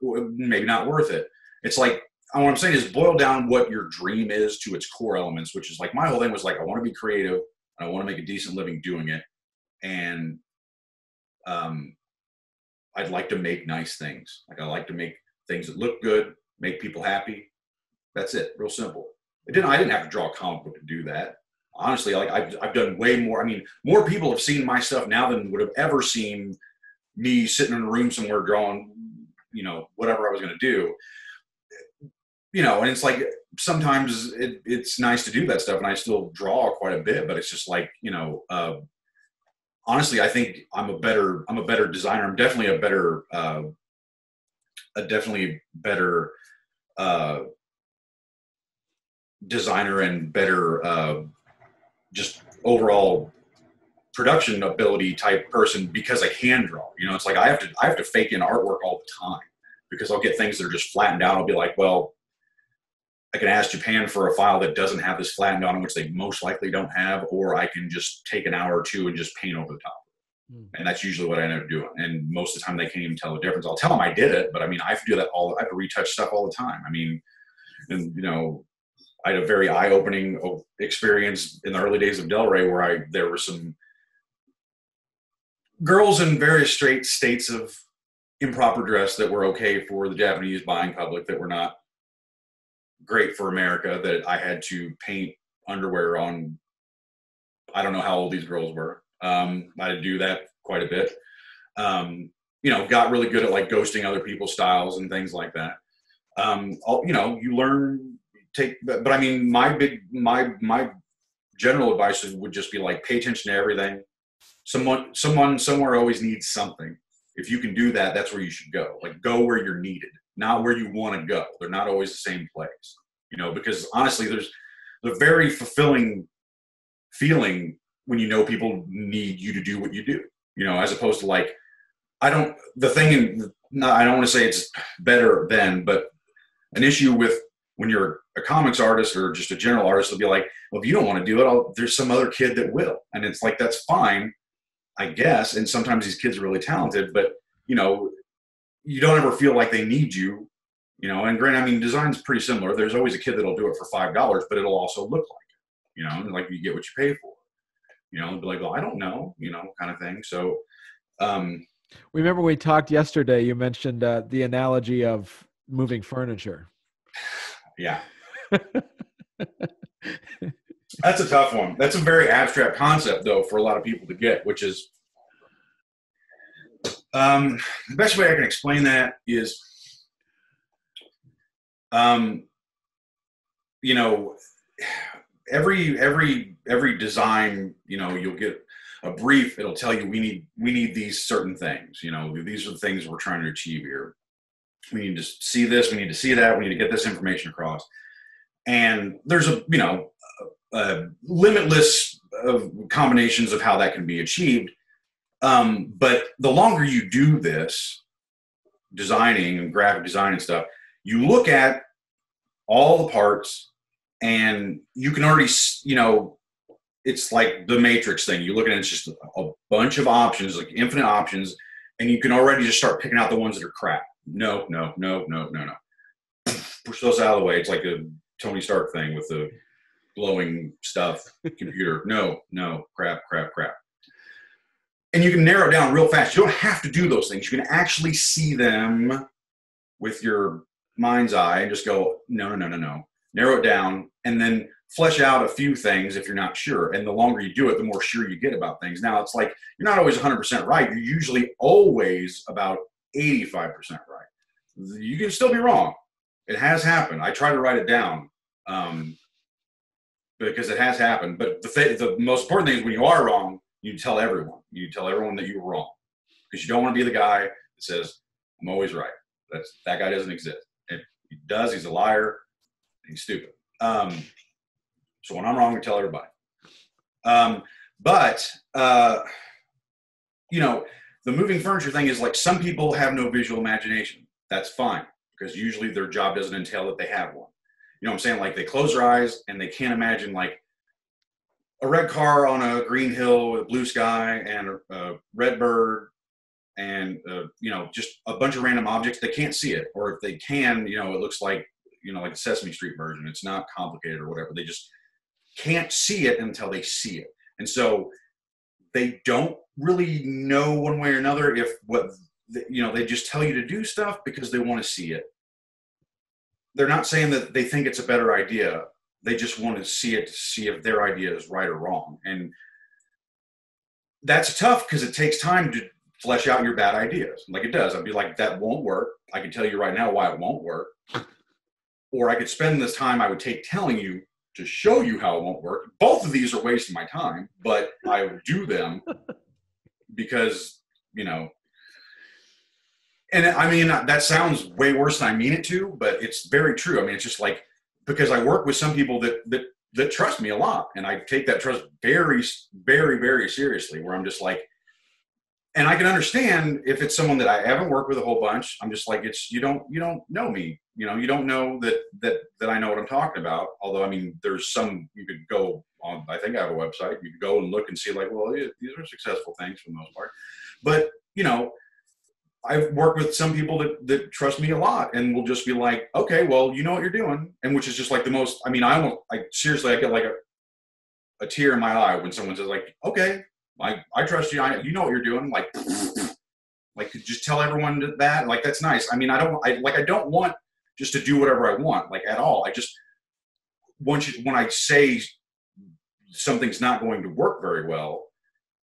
maybe not worth it. It's like, what I'm saying is, boil down what your dream is to its core elements, which is, like, my whole thing was, like, I want to be creative and I want to make a decent living doing it. And I'd like to make nice things. Like, I like to make things that look good, make people happy. That's it. Real simple. I didn't have to draw a comic book to do that. Honestly, like, I've done way more. I mean, more people have seen my stuff now than would have ever seen me sitting in a room somewhere drawing, whatever I was going to do. And it's like, sometimes it's nice to do that stuff, and I still draw quite a bit, but it's just like, honestly, I think I'm a better designer. I'm definitely a better designer and better just overall production ability type person, because I can draw. It's like I have to fake in artwork all the time, because I'll get things that are just flattened out. I'll be like, well, I can ask Japan for a file that doesn't have this flattened on, which they most likely don't have, or I can just take an hour or two and just paint over the top. And that's usually what I end up doing. And most of the time they can't even tell the difference. I'll tell them I did it, but I mean, I have to do that I have to retouch stuff all the time. I mean, and I had a very eye-opening experience in the early days of Del Rey, where there were some girls in various states of improper dress that were okay for the Japanese buying public, that were not great for America, that I had to paint underwear on. I don't know how old these girls were. I had to do that quite a bit. Got really good at, like, ghosting other people's styles and things like that. You learn, but I mean, my general advice would just be, like, pay attention to everything. Someone somewhere always needs something. If you can do that, that's where you should go. Like, go where you're needed, not where you want to go. They're not always the same place, because honestly, there's the very fulfilling feeling when people need you to do what you do, as opposed to, like, I don't want to say it's better than, but an issue with when you're a comics artist or just a general artist, will be like, well, if you don't want to do it, there's some other kid that will. And it's like, that's fine, I guess. And sometimes these kids are really talented, but, you don't ever feel like they need you, and granted, I mean, design's pretty similar. There's always a kid that'll do it for $5, but it'll also look like it, and like, you get what you pay for, and be like, well, I don't know, kind of thing. So, remember we talked yesterday, you mentioned the analogy of moving furniture. Yeah. That's a tough one. That's a very abstract concept, though, for a lot of people to get, which is, the best way I can explain that is, every design, you'll get a brief, it'll tell you we need these certain things. You know, these are the things we're trying to achieve here. We need to see this, we need to see that, we need to get this information across. And there's limitless combinations of how that can be achieved. But the longer you do this, designing and graphic design and stuff, you look at all the parts and you can already, you know, it's like the Matrix thing. You look at it, it's just a bunch of options, like infinite options, and you can already just start picking out the ones that are crap. No. Push those out of the way. It's like a Tony Stark thing with the glowing stuff, computer. No, crap. And you can narrow it down real fast. You don't have to do those things. You can actually see them with your mind's eye and just go, no. Narrow it down and then flesh out a few things if you're not sure. And the longer you do it, the more sure you get about things. Now, it's like you're not always 100% right. You're usually always about 85% right. You can still be wrong. It has happened. I try to write it down because it has happened. But the most important thing is when you are wrong, you tell everyone. You tell everyone that you were wrong, because you don't want to be the guy that says, I'm always right. That guy doesn't exist. If he does, he's a liar. He's stupid. So when I'm wrong, I tell everybody. You know, the moving furniture thing is like, some people have no visual imagination. That's fine, because usually their job doesn't entail that they have one. You know what I'm saying? Like, they close their eyes and they can't imagine like a red car on a green hill with a blue sky and a red bird and, you know, just a bunch of random objects. They can't see it. Or if they can, you know, it looks like, you know, like a Sesame Street version. It's not complicated or whatever. They just can't see it until they see it. And so they don't really know one way or another if you know, they just tell you to do stuff because they want to see it. They're not saying that they think it's a better idea. They just want to see it to see if their idea is right or wrong. And that's tough because it takes time to flesh out your bad ideas. Like it does. I'd be like, that won't work. I can tell you right now why it won't work. Or I could spend this time I would take telling you to show you how it won't work. Both of these are wasting my time, but I would do them because, you know, and I mean, that sounds way worse than I mean it to, but it's very true. I mean, it's just like, because I work with some people that trust me a lot, and I take that trust very, very, very seriously, where I'm just like, and I can understand if it's someone that I haven't worked with a whole bunch. I'm just like, you don't know me, you know, you don't know that I know what I'm talking about. Although, I mean, there's some, you could go on, I think I have a website, you could go and look and see like, well, these are successful things for the most part. But, you know, I've worked with some people that trust me a lot and will just be like, okay, well, you know what you're doing. And which is just like the most, I mean, I seriously, I get like a tear in my eye when someone says like, okay, I trust you. You know what you're doing. Like just tell everyone that. Like, that's nice. I mean, I don't want just to do whatever I want, like at all. I just want you, when I say something's not going to work very well,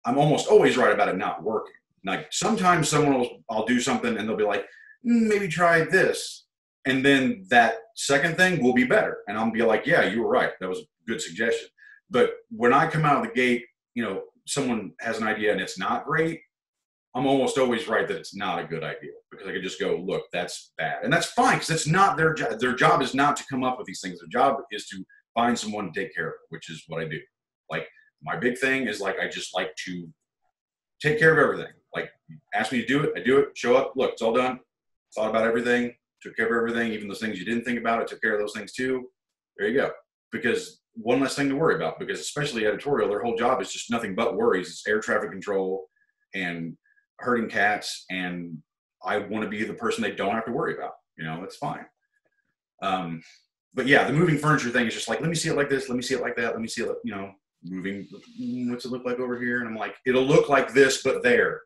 I'm almost always right about it not working. Like sometimes I'll do something and they'll be like, maybe try this. And then that second thing will be better. And I'll be like, yeah, you were right. That was a good suggestion. But when I come out of the gate, you know, someone has an idea and it's not great, I'm almost always right that it's not a good idea, because I could just go, look, that's bad. And that's fine, because it's not their job. Their job is not to come up with these things. Their job is to find someone to take care of it, which is what I do. Like, my big thing is like, I just like to take care of everything. Like, ask me to do it, I do it, show up, look, it's all done. Thought about everything, took care of everything, even those things you didn't think about, I took care of those things too. There you go. Because one less thing to worry about, because especially editorial, their whole job is just nothing but worries. It's air traffic control and herding cats, and I want to be the person they don't have to worry about. You know, that's fine. But yeah, the moving furniture thing is just like, let me see it like this, let me see it like that, let me see it, you know, moving, what's it look like over here? And I'm like, it'll look like this, but there.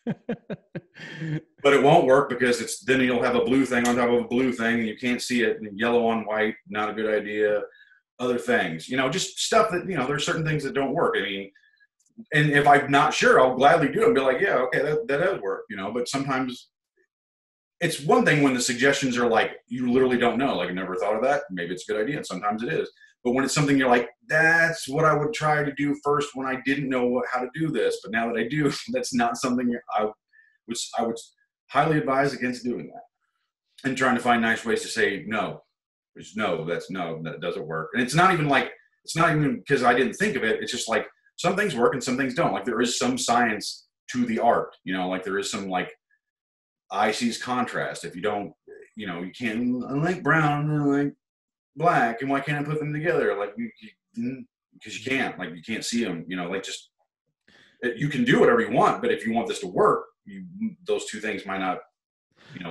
But it won't work, because then you'll have a blue thing on top of a blue thing and you can't see it, and yellow on white, not a good idea. Other things, you know, just stuff that, you know, there's certain things that don't work. I mean, and if I'm not sure, I'll gladly do it and be like, yeah, okay, that does work, you know. But sometimes it's one thing when the suggestions are like, you literally don't know, like, I never thought of that. Maybe it's a good idea. And sometimes it is. But when it's something you're like, that's what I would try to do first when I didn't know how to do this. But now that I do, that's not something I would highly advise against doing that. And trying to find nice ways to say no. Which no, that doesn't work. And it's not even because I didn't think of it. It's just like some things work and some things don't. Like there is some science to the art, like there is some like eye sees contrast. If you don't, you can't, I like brown, I like black, and why can't I put them together? Like because you can't, like you can't see them, like just, you can do whatever you want, but if you want this to work, those two things might not,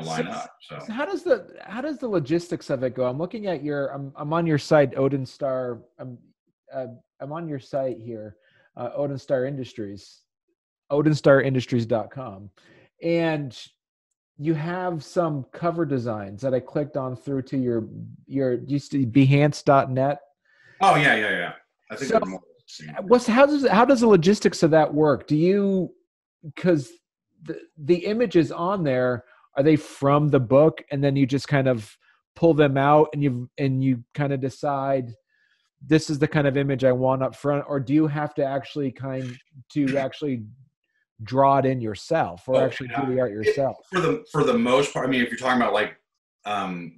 line up. So how does the logistics of it go? I'm looking at I'm on your site, Odin Star. I'm on your site here, Odin Star Industries, odinStarIndustries.com, and you have some cover designs that I clicked on through to your used to Behance.net. Oh yeah. I think how does the logistics of that work? Because the images on there, are they from the book and then you just kind of pull them out and you kind of decide this is the kind of image I want up front, or do you have to actually draw it in yourself or actually do the art yourself? For the most part, I mean, if you're talking about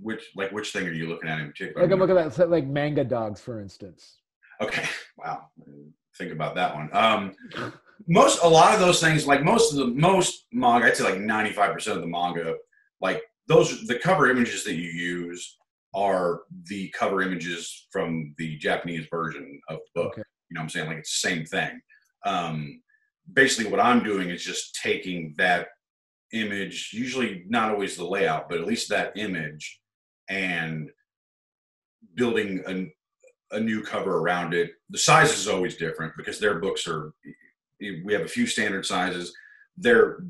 which thing are you looking at in particular? Like I'm looking at like manga dogs, for instance. Okay. Wow. Think about that one. A lot of those things, like most manga, I'd say like 95% of the manga, like the cover images that you use are the cover images from the Japanese version of the book. Okay. You know what I'm saying? Like it's the same thing. Basically what I'm doing is just taking that image, usually not always the layout, but at least that image, and building a new cover around it. The size is always different because their books we have a few standard sizes.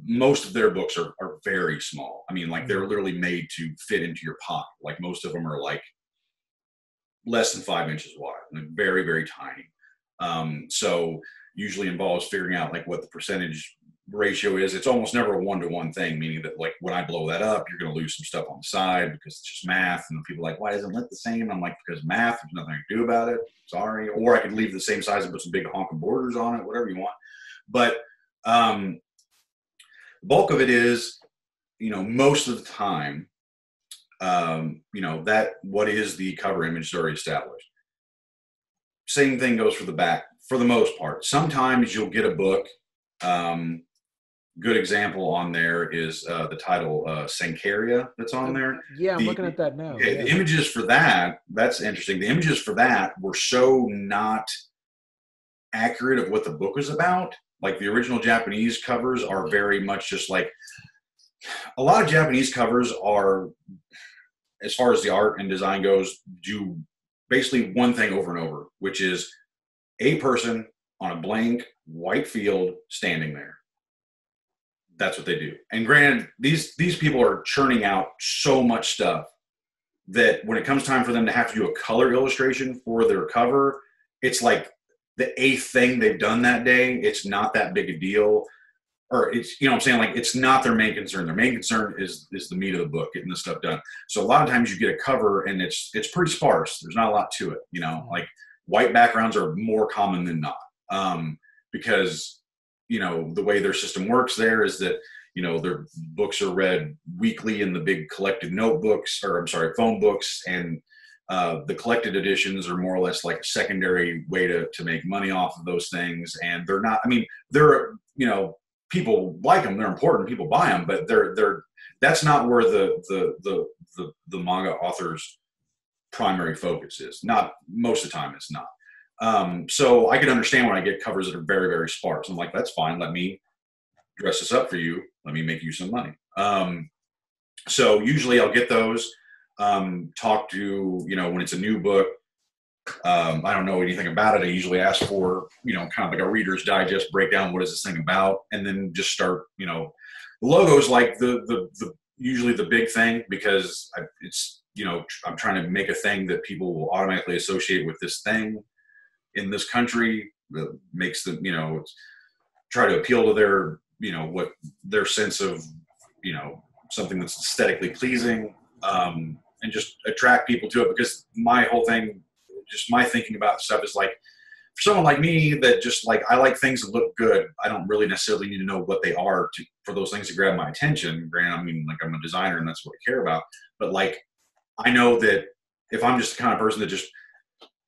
Most of their books are very small. I mean, like they're literally made to fit into your pocket. Like most of them are like less than 5 inches wide, like very, very tiny. So usually involves figuring out like what the percentage ratio is. It's almost never a 1-to-1 thing, meaning that like when I blow that up, you're going to lose some stuff on the side because it's just math. And people are like, why isn't it lit the same? I'm like, because math, there's nothing I can do about it. Sorry. Or I could leave the same size and put some big honking borders on it, whatever you want. But the bulk of it is, most of the time, that what is the cover image is already established. Same thing goes for the back for the most part. Sometimes you'll get a book. Good example on there is the title Sankaria that's on there. Yeah, I'm looking at that now. Yeah. The images for that's interesting. The images for that were so not accurate of what the book was about. Like the original Japanese covers are very much just like, a lot of Japanese covers are, as far as the art and design goes, do basically one thing over and over, which is a person on a blank white field standing there. That's what they do. And granted, these people are churning out so much stuff that when it comes time for them to have to do a color illustration for their cover, it's like the 8th thing they've done that day. It's not that big a deal. Or it's, what I'm saying? Like it's not their main concern. Their main concern is the meat of the book, getting the stuff done. So a lot of times you get a cover and it's pretty sparse. There's not a lot to it. Like white backgrounds are more common than not. Because, the way their system works there is that, their books are read weekly in the big collected notebooks, phone books, and the collected editions are more or less like a secondary way to make money off of those things. And they're not, they're, people like them, they're important, people buy them, but that's not where the manga author's primary focus is. Not most of the time, it's not. So I can understand when I get covers that are very, very sparse. I'm like, that's fine. Let me dress this up for you. Let me make you some money. So usually I'll get those, talk to, when it's a new book, I don't know anything about it. I usually ask for, kind of like a Reader's Digest breakdown. What is this thing about? And then just start, the logo's like the usually the big thing because it's, I'm trying to make a thing that people will automatically associate with this thing in this country that makes them, try to appeal to their, what their sense of, something that's aesthetically pleasing, and just attract people to it. Because my whole thing, just my thinking about stuff is like, for someone like me that just like, I like things that look good. I don't really necessarily need to know what they are for those things to grab my attention. Granted, I mean, like I'm a designer and that's what I care about. But like, I know that if I'm just the kind of person that just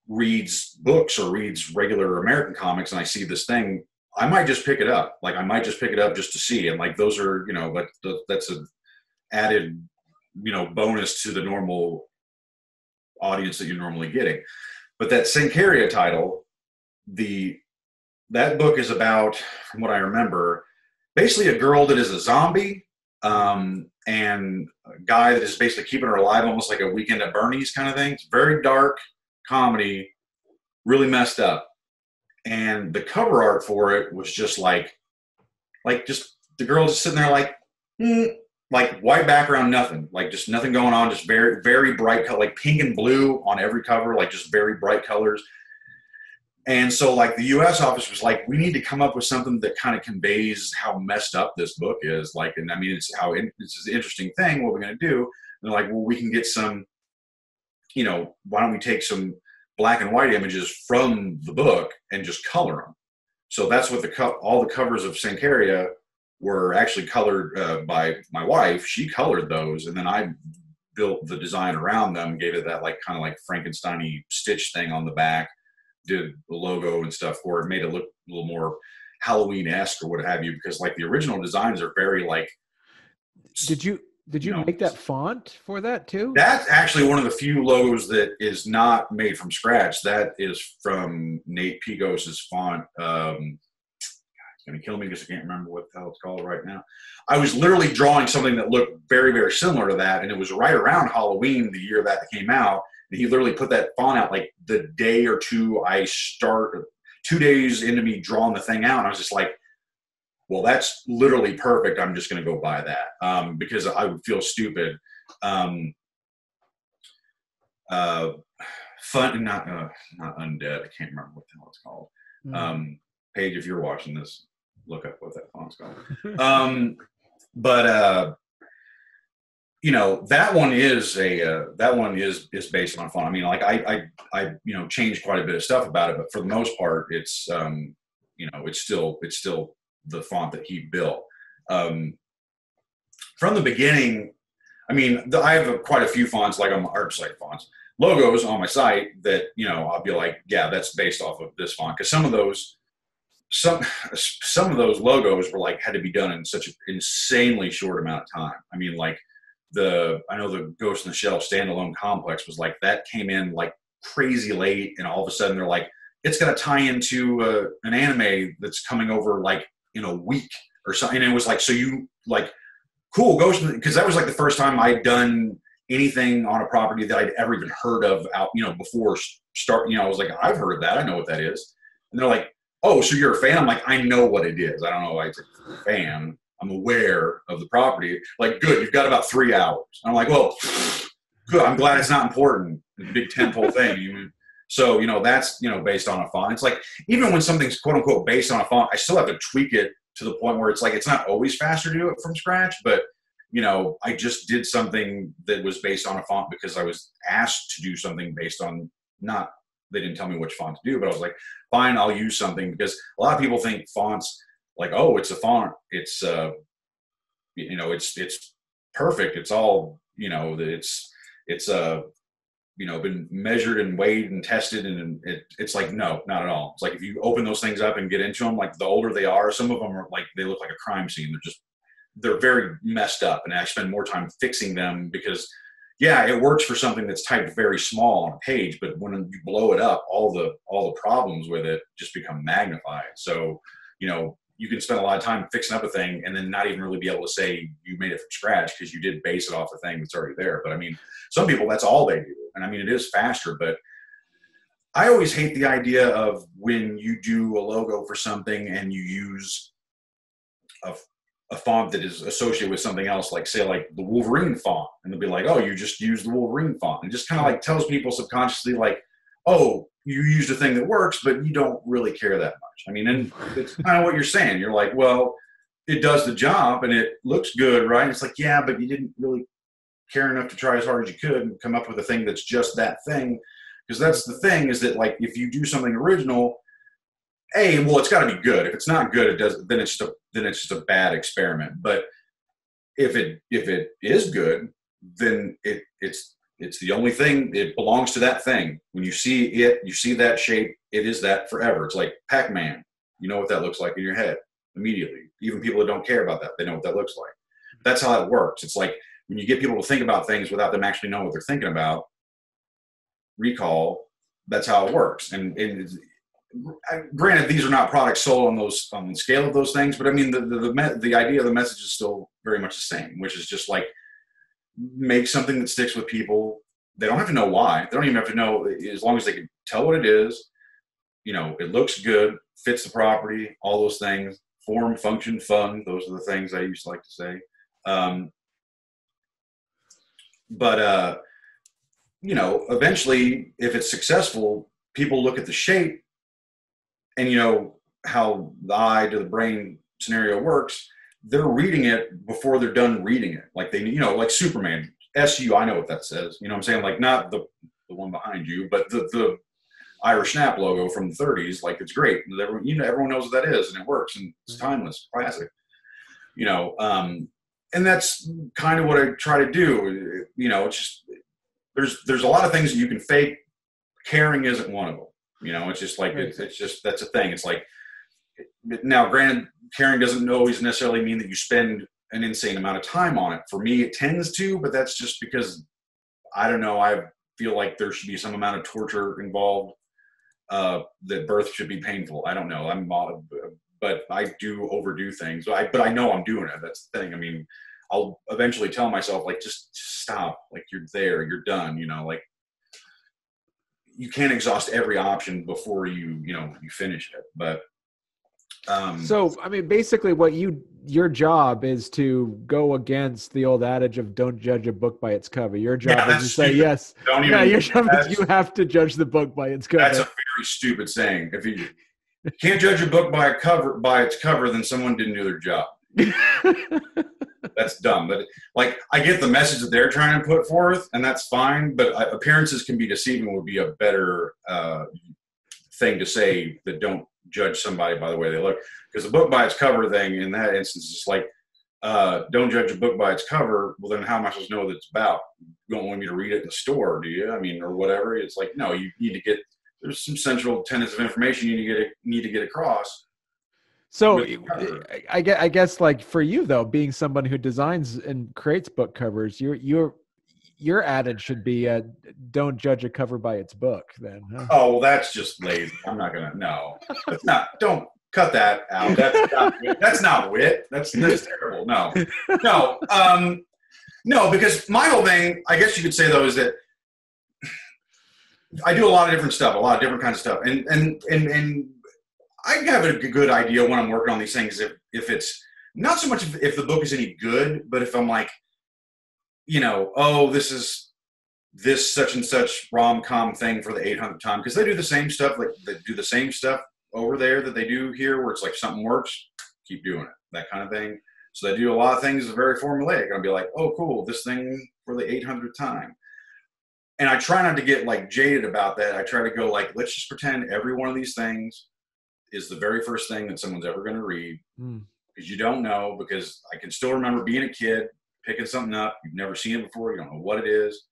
reads books or reads regular American comics and I see this thing, I might just pick it up. Like I might just pick it up just to see. And like, those are, you know, like that's an added, you know, bonus to the normal audience that you're normally getting. But that Sankaria title, that book is about, from what I remember, basically a girl that is a zombie, and a guy that is basically keeping her alive, almost like a Weekend at Bernie's kind of thing. It's very dark comedy, really messed up. And the cover art for it was just like just the girl just sitting there like white background, nothing, like just nothing going on, just very, very bright color, like pink and blue on every cover, like just very bright colors. And so like the US office was like, we need to come up with something that kind of conveys how messed up this book is. Like, and I mean, it's an interesting thing. What we're going to do. And they're like, well, we can get some, you know, why don't we take some black and white images from the book and just color them? So that's what all the covers of Sankaria were actually colored by my wife. She colored those. And then I built the design around them, gave it that like kind of like Frankenstein-y stitch thing on the back, did the logo and stuff for it, made it look a little more Halloween-esque or what have you, because like the original designs are very like. Did you make that font for that too? That's actually one of the few logos that is not made from scratch. That is from Nate Pigos's font. It's going to kill me because I can't remember what the hell it's called right now. I was literally drawing something that looked very, very similar to that, and it was right around Halloween, the year that came out. And he literally put that font out like the day or two 2 days into me drawing the thing out. And I was just like, well, that's literally perfect. I'm just going to go buy that, because I would feel stupid. Fun, not undead. I can't remember what the hell it's called. Paige, if you're watching this, look up what that font's called. But you know, that one is based on a font. I mean, like I you know, changed quite a bit of stuff about it, but for the most part, it's you know, it's still the font that he built. From the beginning, I mean, I have quite a few fonts, like on my art site fonts, logos on my site that, you know, I'll be like, yeah, that's based off of this font. Because some of those logos were like, had to be done in such an insanely short amount of time. I mean, like I know the Ghost in the Shell standalone complex was like, that came in like crazy late, and all of a sudden they're like, it's going to tie into an anime that's coming over like in a week or something. And it was like, so you like, cool, Ghost, because that was like the first time I'd done anything on a property that I'd ever even heard of out, you know, before start, you know, I was like, I've heard of that. I know what that is. And they're like, oh, so you're a fan? I'm like, I know what it is. I don't know why it's a fan. I'm aware of the property. Like, good, you've got about 3 hours. I'm like, well, good. I'm glad it's not important. It's a big tentpole thing. So, you know, that's, you know, based on a font. It's like, even when something's quote unquote based on a font, I still have to tweak it to the point where it's like, it's not always faster to do it from scratch, but, you know, I just did something that was based on a font because I was asked to do something based on, not, they didn't tell me which font to do, but I was like, fine, I'll use something, because a lot of people think fonts like, oh, it's a font. It's, you know, it's perfect. It's all, you know, it's you know, been measured and weighed and tested, and it's like, no, not at all. It's like, if you open those things up and get into them, like the older they are, some of them are like, they look like a crime scene. They're very messed up, and I spend more time fixing them because, yeah, it works for something that's typed very small on a page, but when you blow it up, all the problems with it just become magnified. So, you know, you can spend a lot of time fixing up a thing and then not even really be able to say you made it from scratch because you did base it off a thing that's already there. But I mean, some people, that's all they do. And I mean, it is faster, but I always hate the idea of when you do a logo for something and you use a font that is associated with something else, like say like the Wolverine font, and they'll be like, oh, you just used the Wolverine font. And it just kind of like tells people subconsciously like, oh, you used a thing that works, but you don't really care that much. I mean, and it's kind of what you're saying. You're like, well, it does the job and it looks good, right? It's like, yeah, but you didn't really care enough to try as hard as you could and come up with a thing that's just that thing. Because that's the thing, is that like if you do something original, well, it's got to be good. If it's not good, it does. Then it's just a bad experiment. But if it is good, then it's the only thing. It belongs to that thing. When you see it, you see that shape. It is that forever. It's like Pac-Man. You know what that looks like in your head immediately. Even people that don't care about that, they know what that looks like. That's how it works. It's like when you get people to think about things without them actually knowing what they're thinking about, recall, that's how it works. And granted, these are not products sold on the scale of those things, but I mean, the idea of the message is still very much the same, which is just like, make something that sticks with people. They don't have to know why. They don't even have to know, as long as they can tell what it is. You know, it looks good, fits the property, all those things. Form, function, fun. Those are the things I used to like to say. But you know, eventually, if it's successful, people look at the shape, and you know how the eye to the brain scenario works. They're reading it before they're done reading it. Like they, you know, like Superman, SU. I know what that says. You know what I'm saying? Like not the one behind you, but the Irish Snap logo from the 30s. Like it's great. Everyone knows what that is, and it works, and it's timeless, classic. You know, and that's kind of what I try to do. You know, it's just there's a lot of things that you can fake. Caring isn't one of them. You know, it's just like it's just that's a thing. It's like, now, granted, caring doesn't always necessarily mean that you spend an insane amount of time on it. For me, it tends to, but that's just because I don't know. I feel like there should be some amount of torture involved. That birth should be painful. I don't know. But I do overdo things. But I know I'm doing it. That's the thing. I mean, I'll eventually tell myself, like, just stop. Like, you're there. You're done. You know, like, you can't exhaust every option before you finish it. But so I mean, basically, your job is to go against the old adage of "don't judge a book by its cover." Your job is to say yes. Your job is you have to judge the book by its cover. That's a very stupid saying. If you can't judge a book by its cover, then someone didn't do their job. That's dumb. But like, I get the message that they're trying to put forth, and that's fine. But appearances can be deceiving would be a better thing to say, that don't judge somebody by the way they look. Because the book by its cover thing in that instance is like, don't judge a book by its cover. Well, then how am I supposed to know what it's about? You don't want me to read it in the store, do you? I mean, or whatever. It's like, no, you need to get, there's some central tenets of information you need to get across. So I guess like for you though, being someone who designs and creates book covers, your adage should be don't judge a cover by its book then. Huh? Oh, well, that's just lazy. I'm not gonna, no, that's not, don't cut that out. That's not wit. That's terrible. No, because my whole thing, I guess you could say though, is that I do a lot of different stuff, a lot of different kinds of stuff. And I have a good idea when I'm working on these things, if it's not so much if the book is any good, but if I'm like, you know, oh, this is this such and such rom-com thing for the 800th time, because they do the same stuff, like they do the same stuff over there that they do here, where it's like something works, keep doing it, that kind of thing. So they do a lot of things very formulaic. I'll be like, oh, cool, this thing for the 800th time. And I try not to get like jaded about that. I try to go like, let's just pretend every one of these things is the very first thing that someone's ever going to read, because you don't know. Because I can still remember being a kid, picking something up. You've never seen it before. You don't know what it is.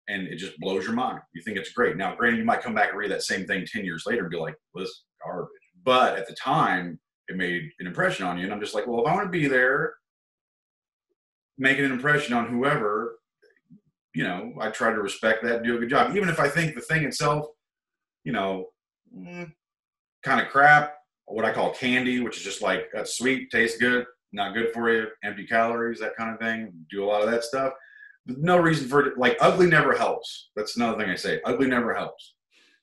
And it just blows your mind. You think it's great. Now, granted, you might come back and read that same thing 10 years later and be like, well, this is garbage. But at the time, it made an impression on you. And I'm just like, well, if I want to be there, making an impression on whoever, you know, I try to respect that and do a good job. Even if I think the thing itself, you know, kind of crap, what I call candy, which is just like, that's sweet, tastes good, not good for you, empty calories, that kind of thing. Do a lot of that stuff. No reason for it. Like, ugly never helps. That's another thing I say. Ugly never helps.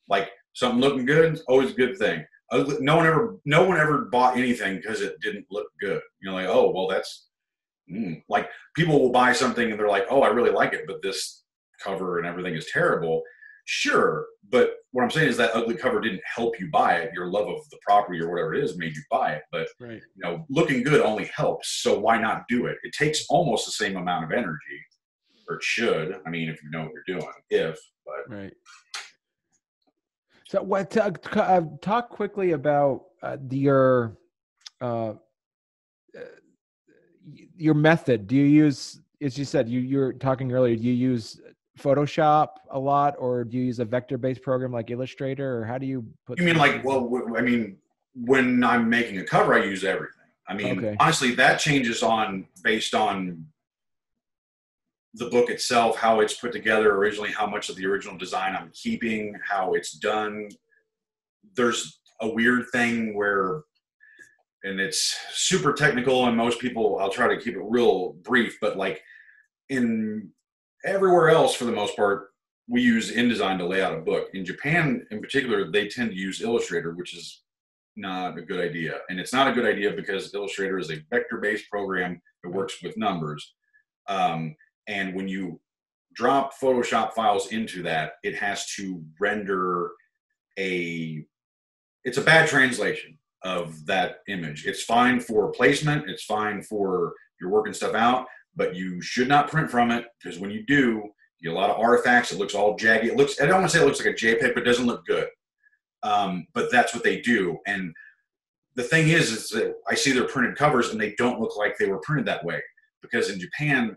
Like, something looking good is always a good thing. Ugly, no one ever bought anything because it didn't look good. You know, like, oh, well, that's like, people will buy something and they're like, oh, I really like it, but this cover and everything is terrible. Sure, but what I'm saying is that ugly cover didn't help you buy it. Your love of the property or whatever it is made you buy it. But Right. looking good only helps. So why not do it? It takes almost the same amount of energy, or it should. I mean, if you know what you're doing. But Right. So what? Talk quickly about uh, your method. Do you use, as you said, you're talking earlier, do you use Photoshop a lot, or do you use a vector-based program like Illustrator, or how do you put? you mean like, well, I mean, when I'm making a cover, I use everything. I mean, Okay. honestly, that changes based on the book itself, how it's put together originally, how much of the original design I'm keeping, how it's done. There's a weird thing where, and it's super technical, and most people, I'll try to keep it real brief, but like in everywhere else, for the most part, we use InDesign to lay out a book. In Japan, in particular, they tend to use Illustrator, which is not a good idea. And it's not a good idea because Illustrator is a vector-based program that works with numbers. And when you drop Photoshop files into that, it has to render it's a bad translation of that image. It's fine for placement. It's fine for your working stuff out, but you should not print from it, because when you do, you get a lot of artifacts. It looks all jagged. I don't want to say it looks like a JPEG, but it doesn't look good. But that's what they do. And the thing is that I see their printed covers and they don't look like they were printed that way, because in Japan,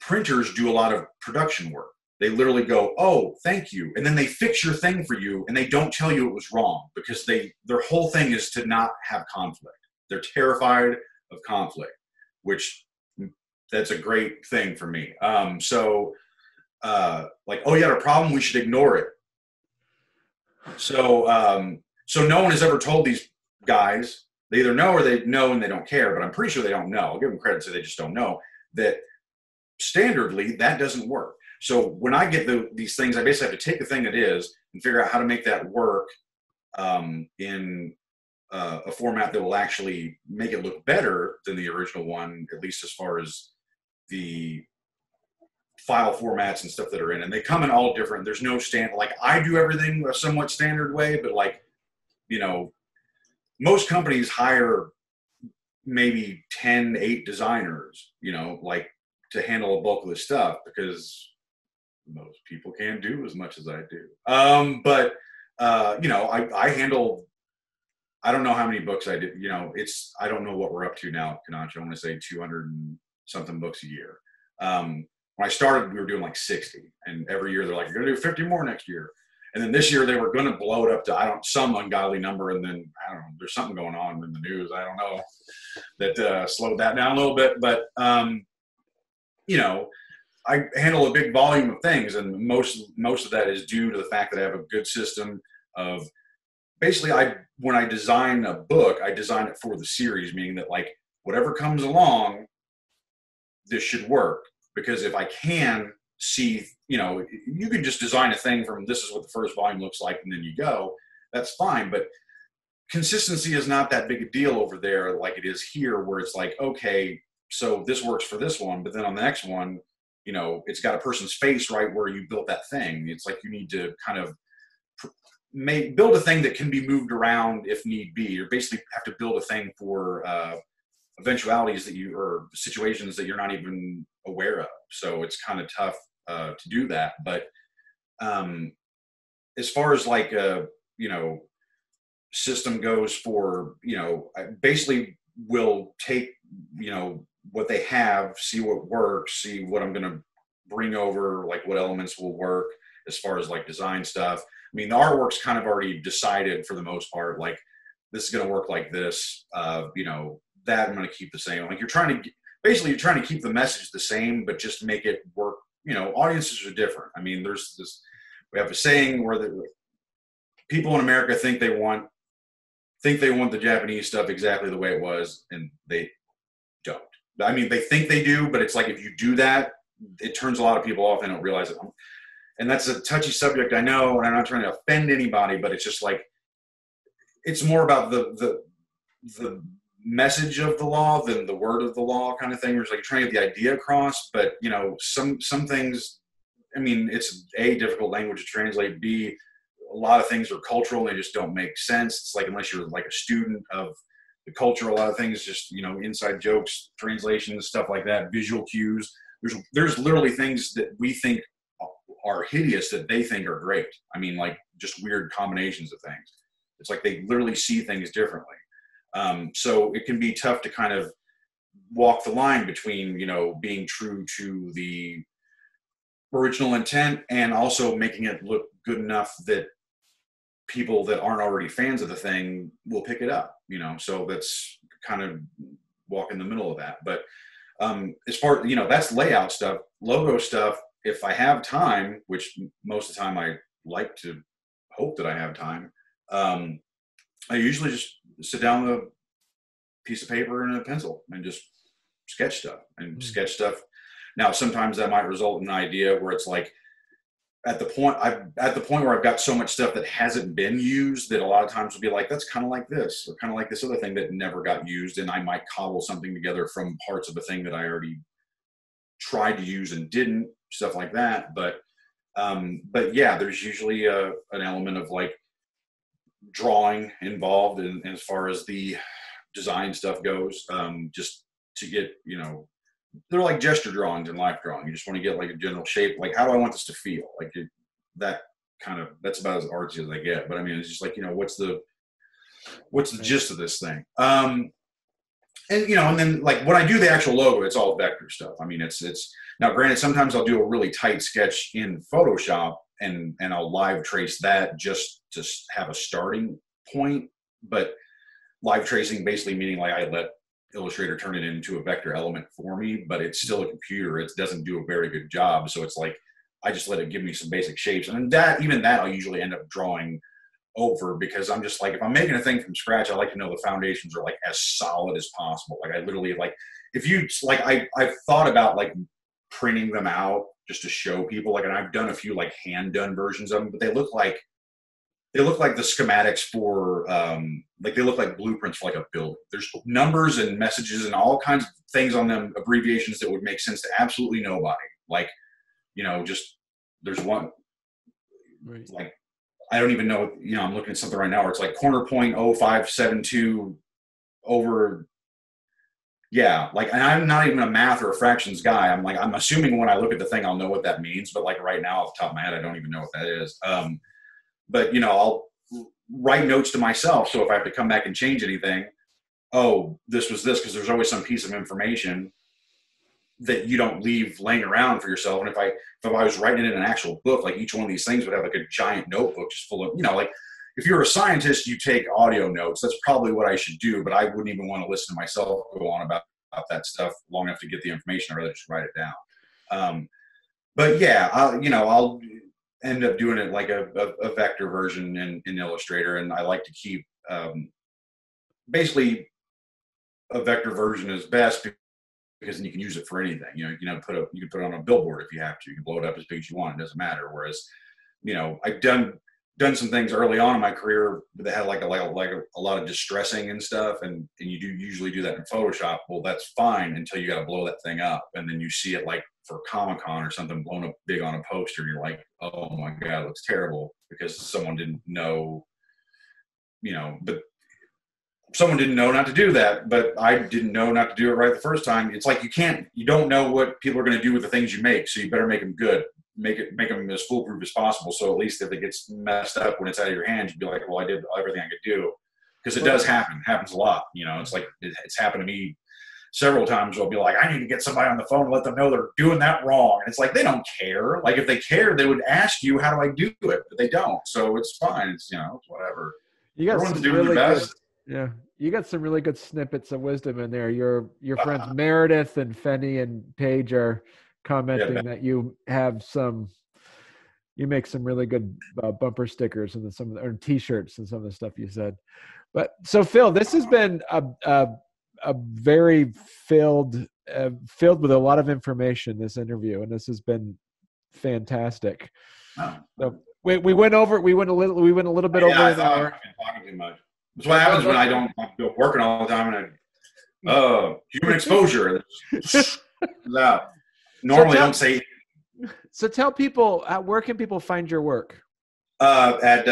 printers do a lot of production work. They literally go, oh, thank you. And then they fix your thing for you, and they don't tell you it was wrong, because their whole thing is to not have conflict. They're terrified of conflict, which that's a great thing for me. Like, oh, you had a problem, we should ignore it. So no one has ever told these guys, they either know or they know and they don't care, but I'm pretty sure they don't know. I'll give them credit, so they just don't know that standardly that doesn't work. So when I get these things, I basically have to take the thing that is and figure out how to make that work in a format that will actually make it look better than the original one, at least as far as the file formats and stuff that are in. And they come in all different. There's no standard. Like, I do everything a somewhat standard way, but like, most companies hire maybe 8 designers, like, to handle a bulk of this stuff, because most people can't do as much as I do. I handle, I don't know how many books I did, I don't know what we're up to now, Kananchi. I want to say 200 and something books a year. When I started, we were doing like 60, and every year they're like, you're going to do 50 more next year. And then this year they were going to blow it up to, some ungodly number. And then, I don't know, there's something going on in the news, I don't know, that slowed that down a little bit. But, I handle a big volume of things, and most of that is due to the fact that I have a good system of, basically, when I design a book, I design it for the series, meaning that, like, whatever comes along, this should work. Because if I can see, you can just design a thing from, this is what the first volume looks like, and then you go, that's fine. But consistency is not that big a deal over there like it is here, where it's like, okay, so this works for this one, but then on the next one, it's got a person's face right where you built that thing. It's like you need to kind of build a thing that can be moved around if need be. You basically have to build a thing for eventualities or situations that you're not even aware of. So it's kind of tough to do that. But as far as like system goes for, I basically will take, what they have, see what works, see what I'm going to bring over, like what elements will work as far as like design stuff. I mean, the artwork's kind of already decided for the most part, like, this is going to work like this, that I'm going to keep the same. Like, you're trying to keep the message the same, but just make it work. Audiences are different. I mean, we have a saying where the people in America think they want the Japanese stuff exactly the way it was, and they don't. I mean, they think they do, but it's like, if you do that, it turns a lot of people off. They don't realize it. And that's a touchy subject, I know, and I'm not trying to offend anybody, but it's just like, it's more about the message of the law than the word of the law kind of thing. Where it's like, you're trying to get the idea across, but some things, I mean, it's a difficult language to translate. B, a lot of things are cultural and they just don't make sense. It's like, unless you're like a student of the culture, a lot of things just, you know, inside jokes, translations, stuff like that, visual cues. There's literally things that we think are hideous that they think are great. I mean, like just weird combinations of things. It's like they literally see things differently. So it can be tough to kind of walk the line between, you know, being true to the original intent and also making it look good enough that people that aren't already fans of the thing will pick it up, you know. So that's kind of walk in the middle of that. But as far, you know, that's layout stuff. Logo stuff, if I have time, which most of the time I like to hope that I have time, I usually just sit down with a piece of paper and a pencil and just sketch stuff and sketch stuff. Now, sometimes that might result in an idea where it's like, at the point where I've got so much stuff that hasn't been used that a lot of times will be like, that's kind of like this, or kind of like this other thing that never got used. And I might cobble something together from parts of a thing that I already tried to use and didn't, stuff like that. But yeah, there's usually an element of like drawing involved in as far as the design stuff goes, just to get, you know, they're like gesture drawings and life drawing. You just want to get like a general shape. Like, how do I want this to feel? Like that's about as artsy as I get. But I mean, it's just like, you know, what's the gist of this thing? And, you know, and then like when I do the actual logo, it's all vector stuff. I mean, it's now granted, sometimes I'll do a really tight sketch in Photoshop and I'll live trace that just to have a starting point. But live tracing basically meaning like I let Illustrator turn it into a vector element for me, but it's still a computer. It doesn't do a very good job. So it's like, I just let it give me some basic shapes. And even that I'll usually end up drawing over, because I'm just like, if I'm making a thing from scratch, I like to know the foundations are like as solid as possible. Like I literally, like, if you like, I've thought about like printing them out just to show people, like, and I've done a few like hand done versions of them, but they look like the schematics for, like they look like blueprints for like a building. There's numbers and messages and all kinds of things on them, abbreviations that would make sense to absolutely nobody. Like, you know, just there's one, right. Like, I don't even know, you know, I'm looking at something right now where it's like corner point 0572 over. Yeah. Like, and I'm not even a math or a fractions guy. I'm assuming when I look at the thing, I'll know what that means. But like right now off the top of my head, I don't even know what that is. But, you know, I'll write notes to myself. So if I have to come back and change anything, oh, this was this, because there's always some piece of information that you don't leave laying around for yourself. And if I was writing it in an actual book, like each one of these things would have like a giant notebook just full of, you know, like if you're a scientist, you take audio notes. That's probably what I should do, but I wouldn't even want to listen to myself go on about that stuff long enough to get the information. I'd rather just write it down. But yeah, I'll end up doing it like a vector version in Illustrator. And I like to keep, basically a vector version is best because then you can use it for anything. You know, you can put it on a billboard if you have to. You can blow it up as big as you want. It doesn't matter. Whereas, you know, I've done some things early on in my career that had like a lot of distressing and stuff, and you do usually do that in Photoshop. Well, that's fine until you got to blow that thing up, and then you see it like for Comic-Con or something blown up big on a poster, and you're like, oh my god, it looks terrible because someone didn't know, you know, but. Someone didn't know not to do that, but I didn't know not to do it right the first time. It's like you don't know what people are going to do with the things you make, so you better make them good. Make them as foolproof as possible. So at least if it gets messed up when it's out of your hands, you'd be like, well, I did everything I could do. Because it does happen. It happens a lot. You know, it's like it's happened to me several times. I'll be like, I need to get somebody on the phone and let them know they're doing that wrong. And it's like, they don't care. Like if they cared, they would ask you, how do I do it? But they don't. So it's fine. It's, you know, it's whatever. Everyone's doing their best. Yeah, you got some really good snippets of wisdom in there. Your friends Meredith and Fenny and Paige are commenting that you make some really good bumper stickers and or T-shirts and some of the stuff you said. But so Phil, this has been a very filled with a lot of information, this interview, and this has been fantastic. So we went a little bit over an hour. I've been talking too much. That's what happens when I'm working all the time and human exposure. Normally don't say. So tell people, where can people find your work? At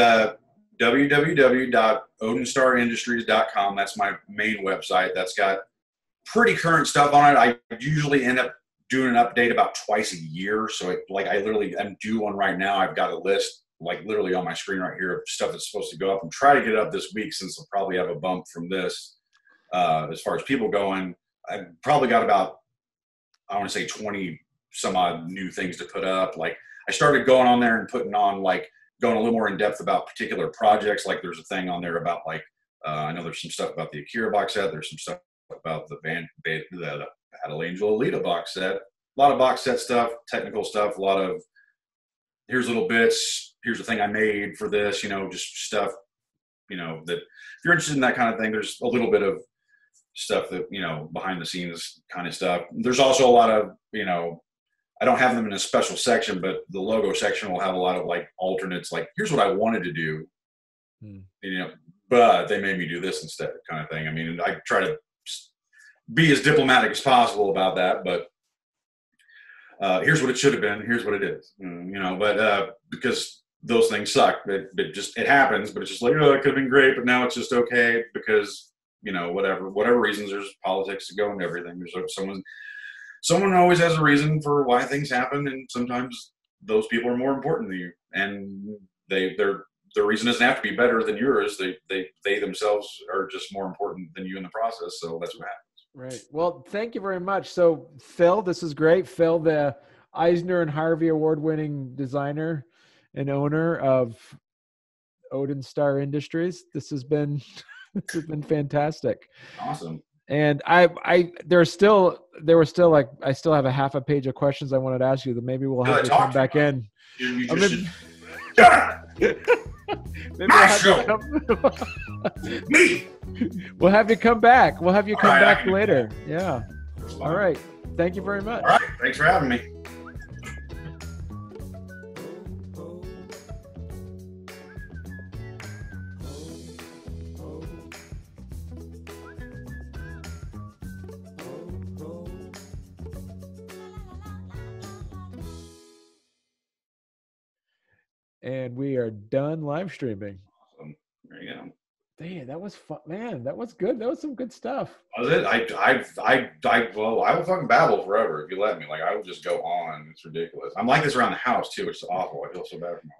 www.odinstaurindustries.com. That's my main website. That's got pretty current stuff on it. I usually end up doing an update about twice a year. So I literally am due one right now. I've got a list like literally on my screen right here of stuff that's supposed to go up. I'm trying to get it up this week since I'll probably have a bump from this. As far as people going, I've probably got about, I want to say 20 some odd new things to put up. Like I started going on there and putting on like going a little more in depth about particular projects. Like there's a thing on there about like, I know there's some stuff about the Akira box set. There's some stuff about the Battle Angel Alita box set. A lot of box set stuff, technical stuff, a lot of here's little bits, here's the thing I made for this, just stuff, that if you're interested in that kind of thing, there's a little bit of stuff that, behind the scenes kind of stuff. There's also a lot of, I don't have them in a special section, but the logo section will have a lot of like alternates, like here's what I wanted to do, but they made me do this instead kind of thing. I mean, I try to be as diplomatic as possible about that, but here's what it should have been. Here's what it is, but because those things suck, it happens, but it's just like, oh, it could have been great, but now it's just okay because, whatever reasons, there's politics to go and everything. There's someone always has a reason for why things happen. And sometimes those people are more important than you, and their reason doesn't have to be better than yours. They themselves are just more important than you in the process. So that's what happens. Right. Well, thank you very much. So Phil, this is great. Phil, the Eisner and Harvey award-winning designer and owner of Odin Star Industries. This has been fantastic. Awesome. And I still have a half a page of questions I wanted to ask you that maybe we'll have to come back in. You just me. We'll have you come back. We'll have you come back later. Yeah. All right. Thank you very much. All right. Thanks for having me. And we are done live streaming. Awesome. There you go. Damn, that was fun, man. That was good. That was some good stuff. Was it? I will fucking babble forever if you let me. Like I will just go on. It's ridiculous. I'm like this around the house too. It's awful. I feel so bad for myself.